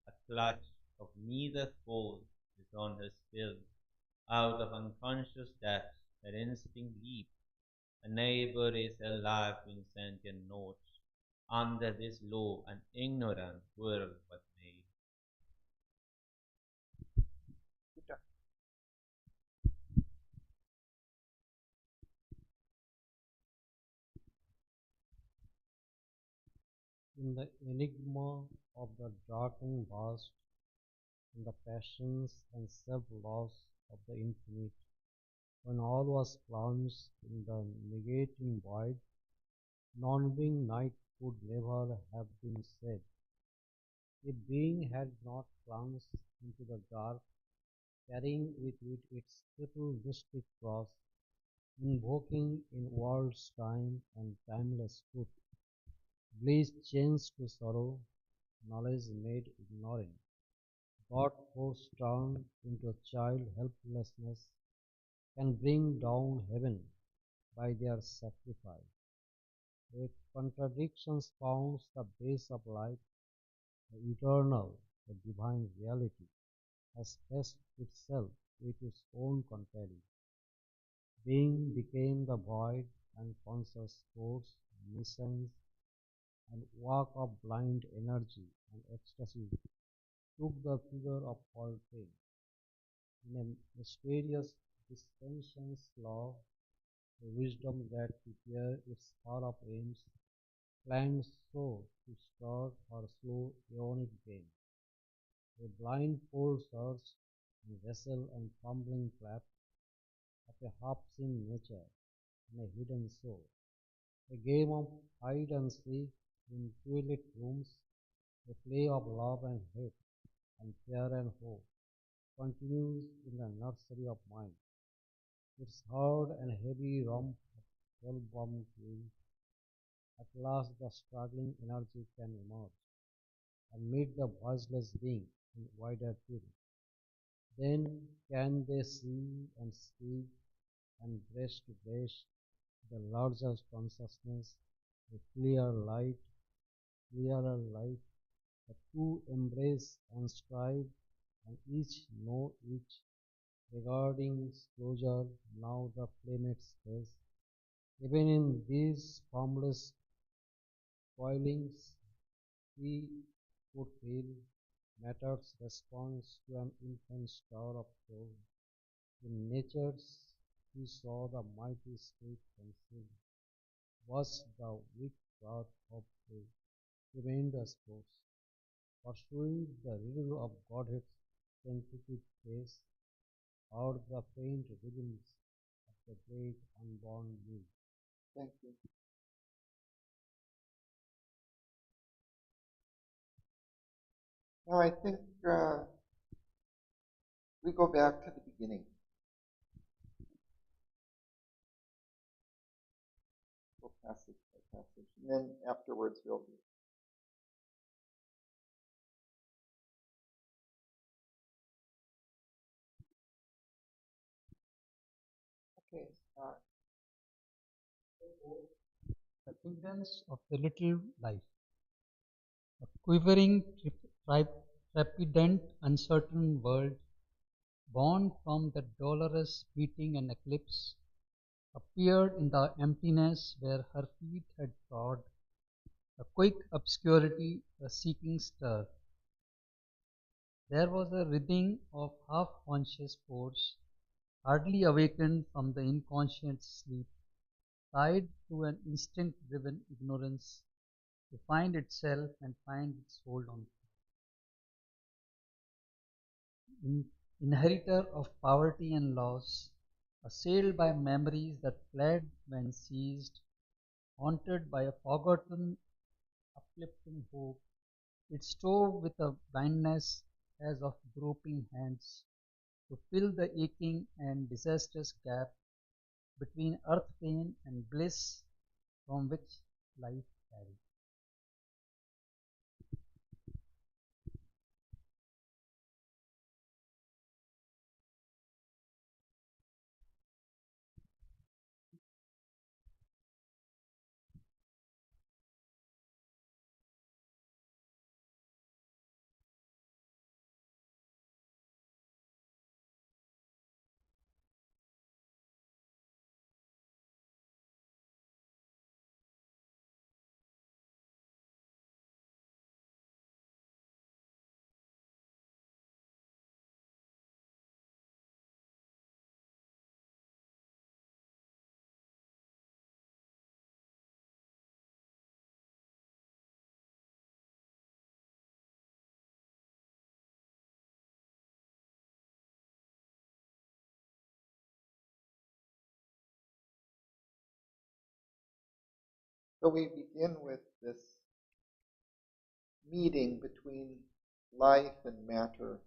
A clutch of neither force is on her still. Out of unconscious depths her instinct leaps. A neighbor is her life in sentient notes. Under this law an ignorant world was made. you. In the enigma of the darkened vast, in the passions and self-loss of the infinite, when all was plunged in the negating void, non-being night could never have been said. If being had not plunged into the dark, carrying with it its triple mystic cross, invoking in world's time and timeless truth, bliss changed to sorrow, knowledge made ignorant, God force turned into a child helplessness, can bring down heaven by their sacrifice. If contradictions found the base of light, the eternal, the divine reality. has fessed itself with its own compelling. Being became the void and conscious force, nescience, and walk of blind energy and ecstasy took the figure of all pain. In a mysterious dispensation's law, a wisdom that prepared its far-off aims, planned so to start her slow ionic gain. A blindfold search and wrestle and fumbling clap of a half-seen nature and a hidden soul. A game of hide and seek in twilit rooms, a play of love and hate and fear and hope, continues in the nursery of mind. Its hard and heavy rump of hell-bound wings. At last the struggling energy can emerge and meet the voiceless being in wider field. Then can they see and speak and breast to breast the larger consciousness, a clearer light, the two embrace and strive and each know each, regarding closure now the playmate's face. Even in these formless coilings, he could feel matter's response to an infant star of soul. In nature's he saw the mighty spirit concealed, was the weak God of a tremendous force, pursued the riddle of Godhead's tentative face, or the faint rhythms of the great unborn me. Thank you. Now I think we go back to the beginning. We'll passage by passage, and then afterwards we'll do. Okay. The cadence of the little life. A quivering, trepidant, uncertain world, born from the dolorous beating and eclipse, appeared in the emptiness where her feet had trod, a quick obscurity, a seeking stir. There was a writhing of half-conscious force, hardly awakened from the inconscient sleep, tied to an instinct-driven ignorance to find itself and find its hold on inheritor of poverty and loss, assailed by memories that fled when seized, haunted by a forgotten, uplifting hope, it strove with a blindness as of groping hands to fill the aching and disastrous gap between earth pain and bliss from which life carried. So we begin with this meeting between life and matter,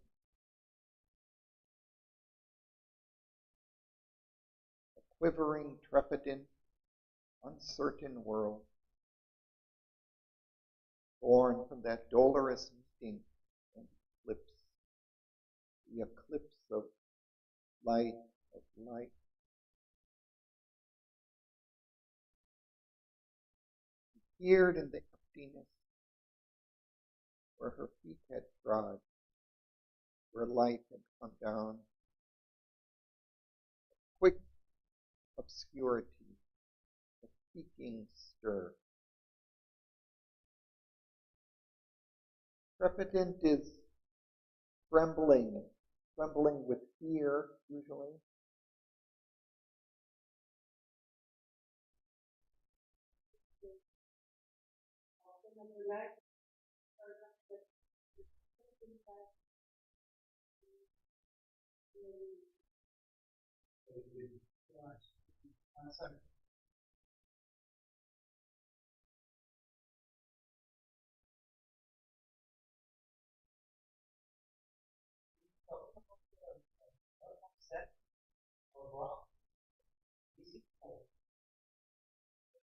a quivering, trepidant, uncertain world, born from that dolorous meeting and eclipse, the eclipse of light, of light. Appeared in the emptiness where her feet had trod, where light had come down. Quick obscurity, a seeking stir. Trepidant is trembling, trembling with fear, usually.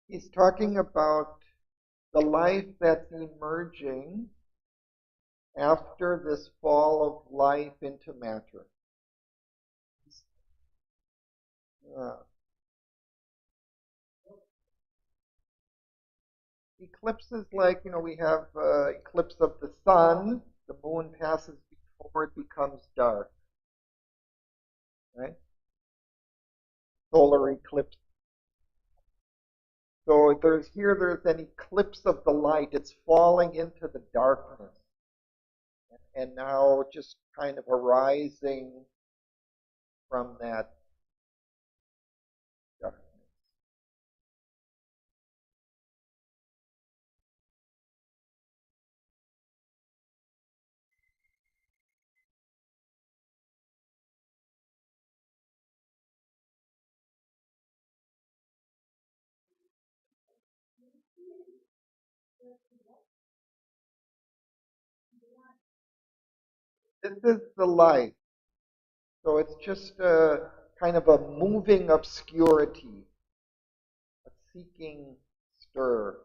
He's talking about the life that's emerging after this fall of life into matter. Eclipses, like, we have eclipse of the sun, the moon passes before it becomes dark, right? Solar eclipse. So there's an eclipse of the light. It's falling into the darkness. And now just kind of arising from that darkness. This is the light. So it's just a kind of a moving obscurity, a seeking stir.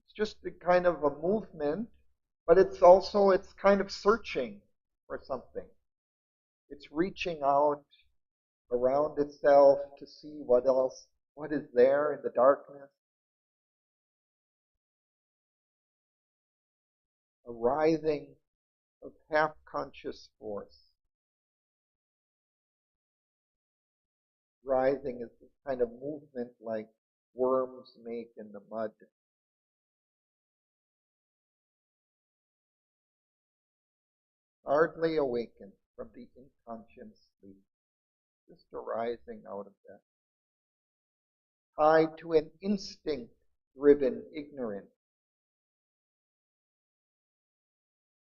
It's just a kind of a movement, but it's kind of searching for something. It's reaching out around itself to see what is there in the darkness. A writhing of half-conscious force. Writhing is this kind of movement like worms make in the mud. Hardly awakened from the inconscient sleep, just arising out of that. Tied to an instinct-driven ignorance.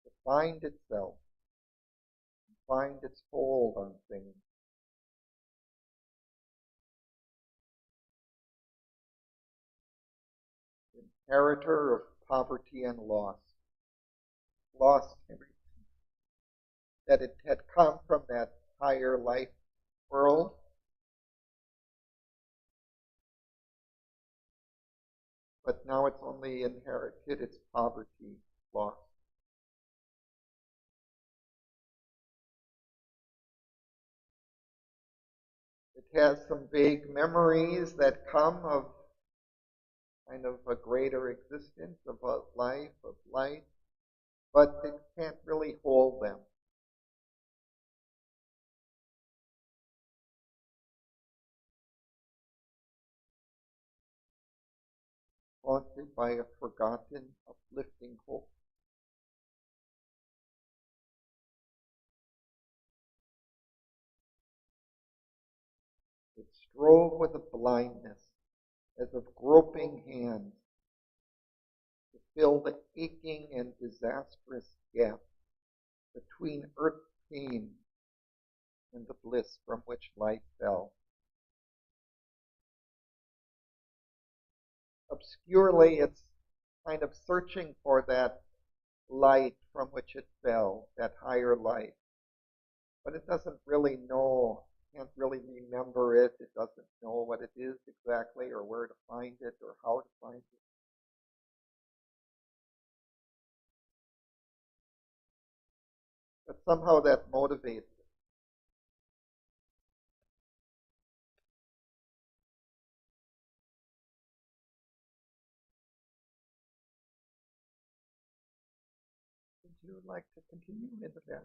To find itself, find its hold on things. Inheritor of poverty and loss. Lost everything. That it had come from that higher life world. But now it's only inherited its poverty, loss. It has some vague memories that come of kind of a greater existence, of a life, of light, but it can't really hold them. Haunted by a forgotten, uplifting hope. It strove with a blindness, as of groping hands, to fill the aching and disastrous gap between earth pain and the bliss from which light fell. Obscurely, it's kind of searching for that light from which it fell, that higher light. But it doesn't really know, can't really remember it. It doesn't know what it is exactly or where to find it or how to find it. But somehow that motivates it. Would you like to continue into that?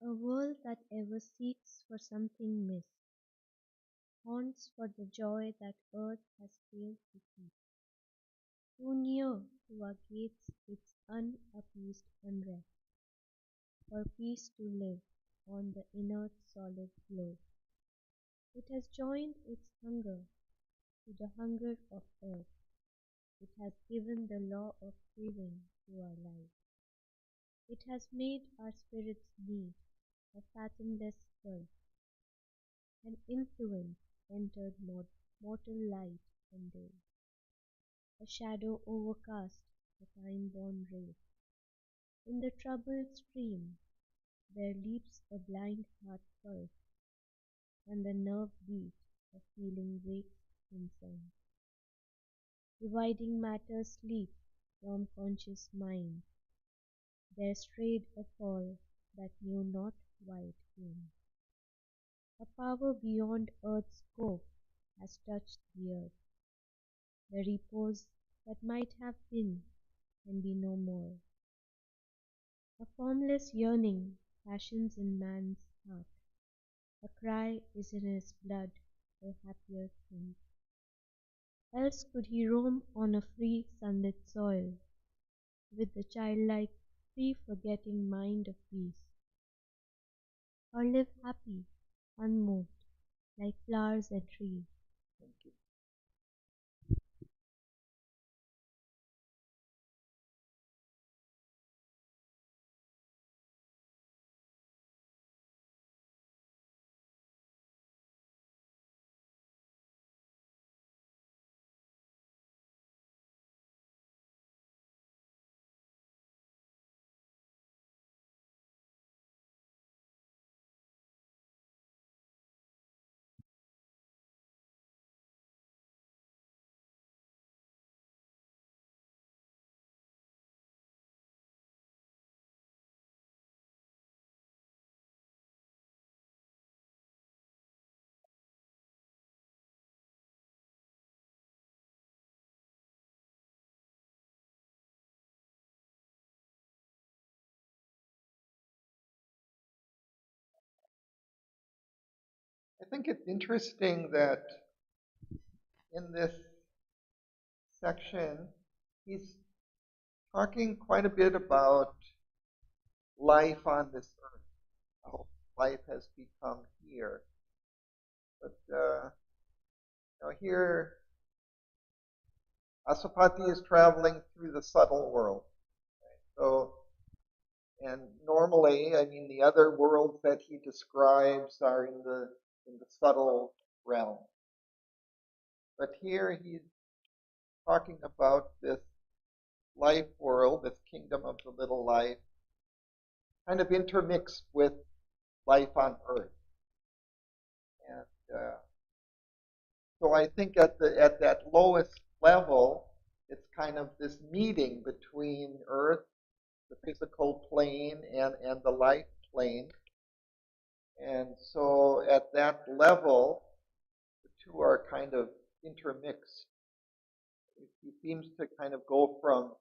A world that ever seeks for something missed, haunts for the joy that earth has failed to keep. Too near to our gates its unappeased unrest, for peace to live on the inert solid globe. It has joined its hunger to the hunger of earth. It has given the law of craving to our life. It has made our spirits need a fathomless gulf. An influence entered mortal light and day. A shadow overcast the time-born race. In the troubled stream there leaps a blind heart pulse, and the nerve beat of feeling wakes in sense. Dividing matter's sleep from conscious mind, there strayed a fall that knew not why it came. A power beyond earth's scope has touched the earth. The repose that might have been can be no more. A formless yearning passions in man's heart. A cry is in his blood for happier things. Else could he roam on a free sunlit soil, with the childlike, free forgetting mind of peace, or live happy, unmoved, like flowers and trees. Thank you. I think it's interesting that in this section, he's talking quite a bit about life on this earth, how life has become here. But here, Asupati is traveling through the subtle world. Right? So, and normally, I mean, the other worlds that he describes are in the subtle realm. But here he's talking about this life world, this kingdom of the little life, kind of intermixed with life on earth. And so I think at that lowest level, it's kind of this meeting between earth, the physical plane, and the life plane. And so at that level, the two are kind of intermixed. He seems to kind of go from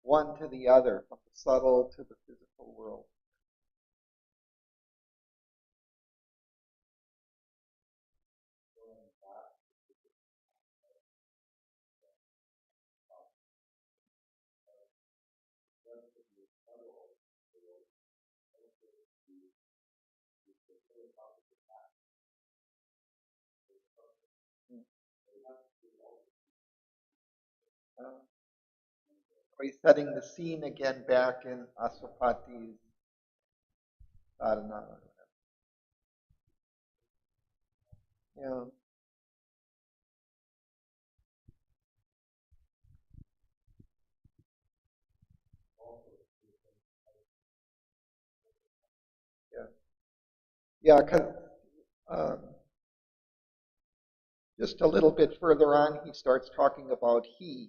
one to the other, from the subtle to the physical world. He's setting the scene again back in Asupati's sadhana. Yeah. Yeah. Yeah, because just a little bit further on, he starts talking about he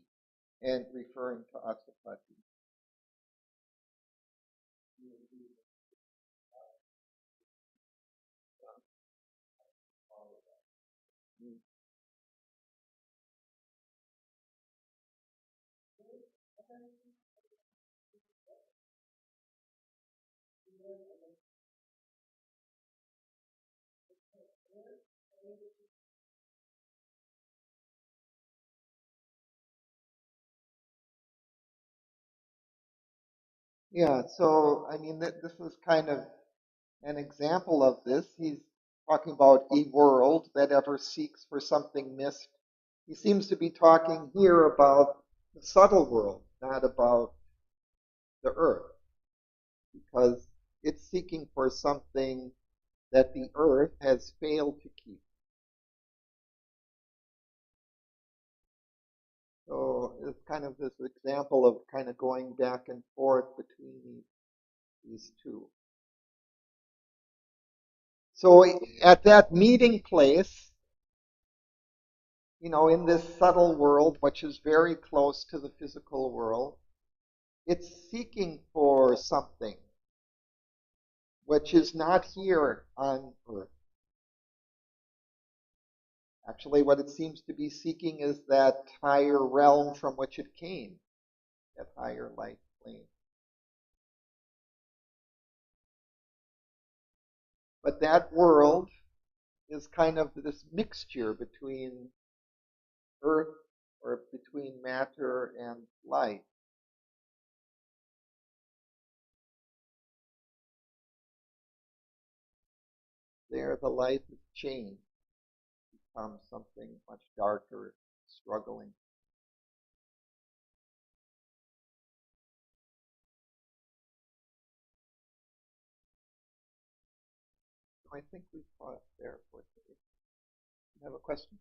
and referring to Asupati. Yeah, so I mean, this is kind of an example of this. He's talking about a world that ever seeks for something missed. He seems to be talking here about the subtle world, not about the earth, because it's seeking for something that the earth has failed to keep. So it's kind of this example of kind of going back and forth between these two. So at that meeting place, in this subtle world, which is very close to the physical world, it's seeking for something which is not here on earth. Actually, what it seems to be seeking is that higher realm from which it came, that higher light plane. But that world is kind of this mixture between earth, or between matter and light. There, the light is changed, becomes something much darker, struggling. I think we paused there for today. You have a question?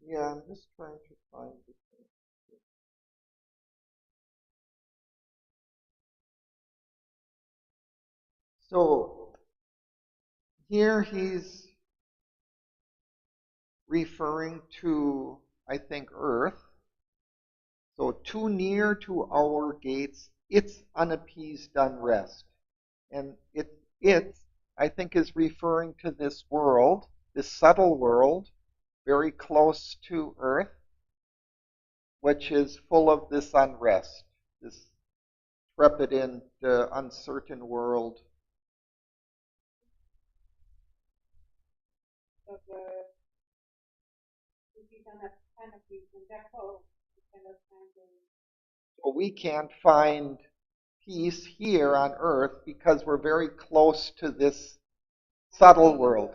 Yeah, I'm just trying to find it. So here he's referring to, I think, earth. So too near to our gates, its unappeased unrest. And it, I think, is referring to this world, this subtle world, very close to earth, which is full of this unrest, this trepidant, uncertain world. So we can't find peace here on earth because we're very close to this subtle world.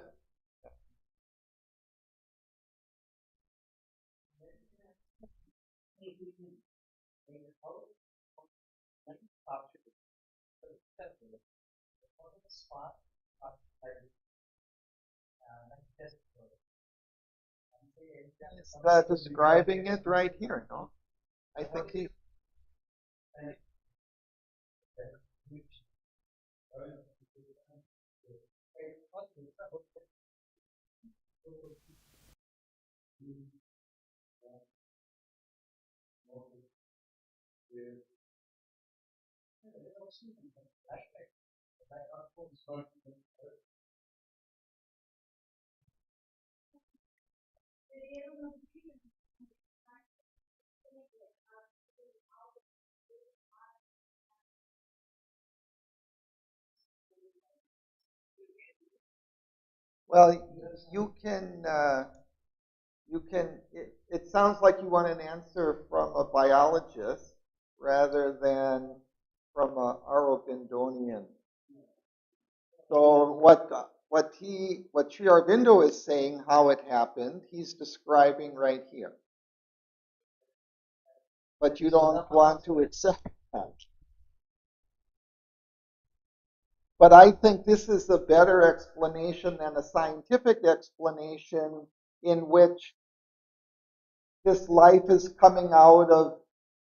He's describing it right here, no? I think he. Well, you can. It sounds like you want an answer from a biologist rather than from a Aurobiндonian. So what Sri Aurobindo is saying, how it happened, he's describing right here. But you don't want to accept that. But I think this is a better explanation than a scientific explanation in which this life is coming out of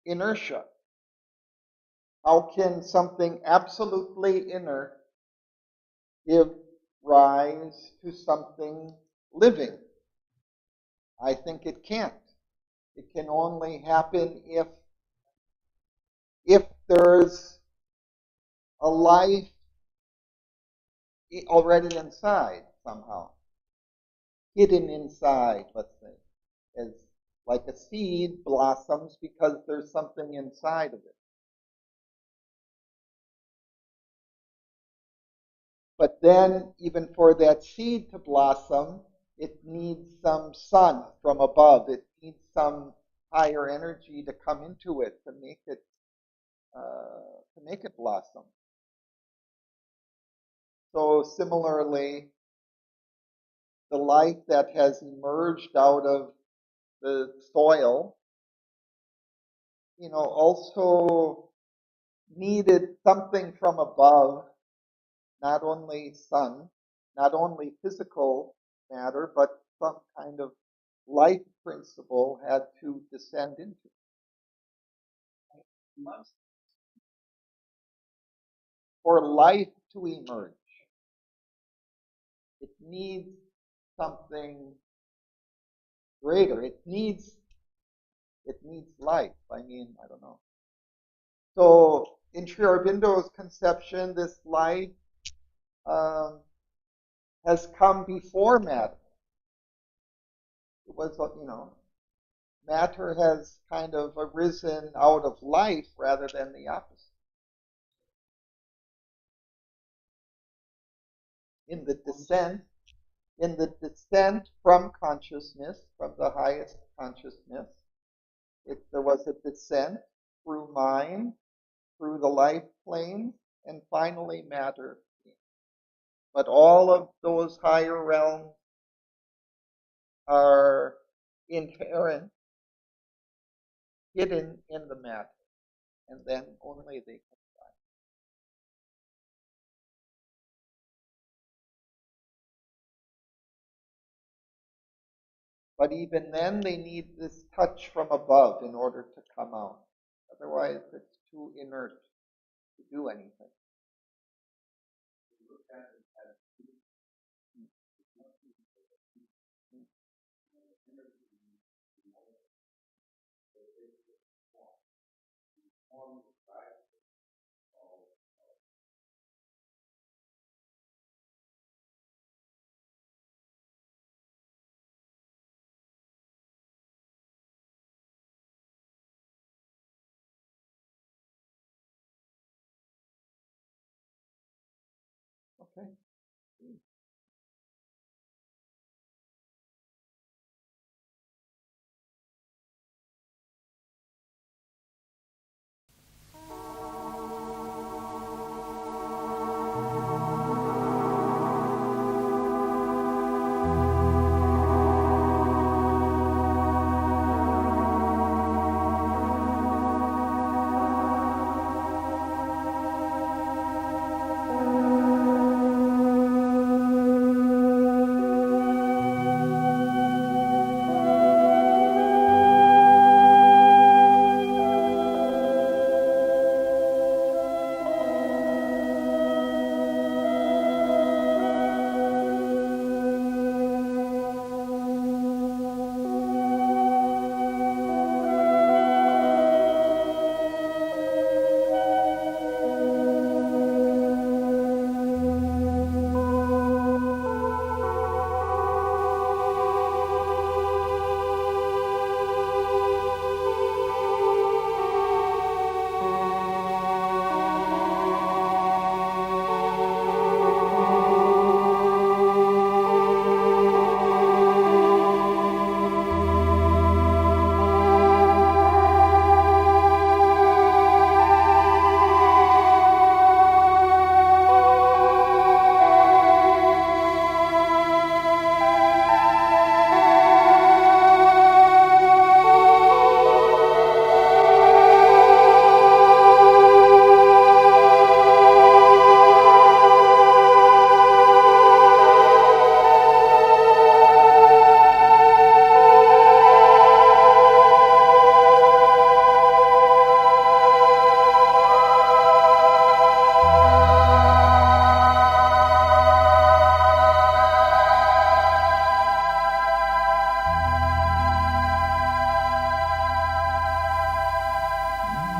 inertia. How can something absolutely inert give rise to something living? I think it can't. It can only happen if there's a life already inside somehow, hidden inside, let's say, as like a seed blossoms because there's something inside of it. But then, even for that seed to blossom, it needs some sun from above. It needs some higher energy to come into it to make it blossom. So similarly, the life that has emerged out of the soil, also needed something from above, not only sun, not only physical matter, but some kind of life principle had to descend into. For life to emerge, it needs something greater. It needs life. I don't know. So in Sri Aurobindo's conception, this life has come before matter. It was, matter has kind of arisen out of life rather than the opposite. In the descent from consciousness, from the highest consciousness, there was a descent through mind, through the life plane, and finally matter. But all of those higher realms are inherent, hidden in the matter, and then only they can fly. But even then, they need this touch from above in order to come out. Otherwise, it's too inert to do anything. Okay.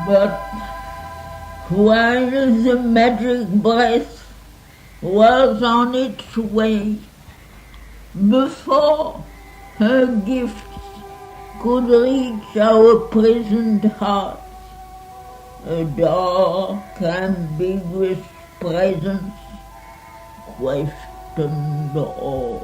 But while the magic breath was on its way, before her gifts could reach our prisoned hearts, a dark, ambiguous presence questioned all.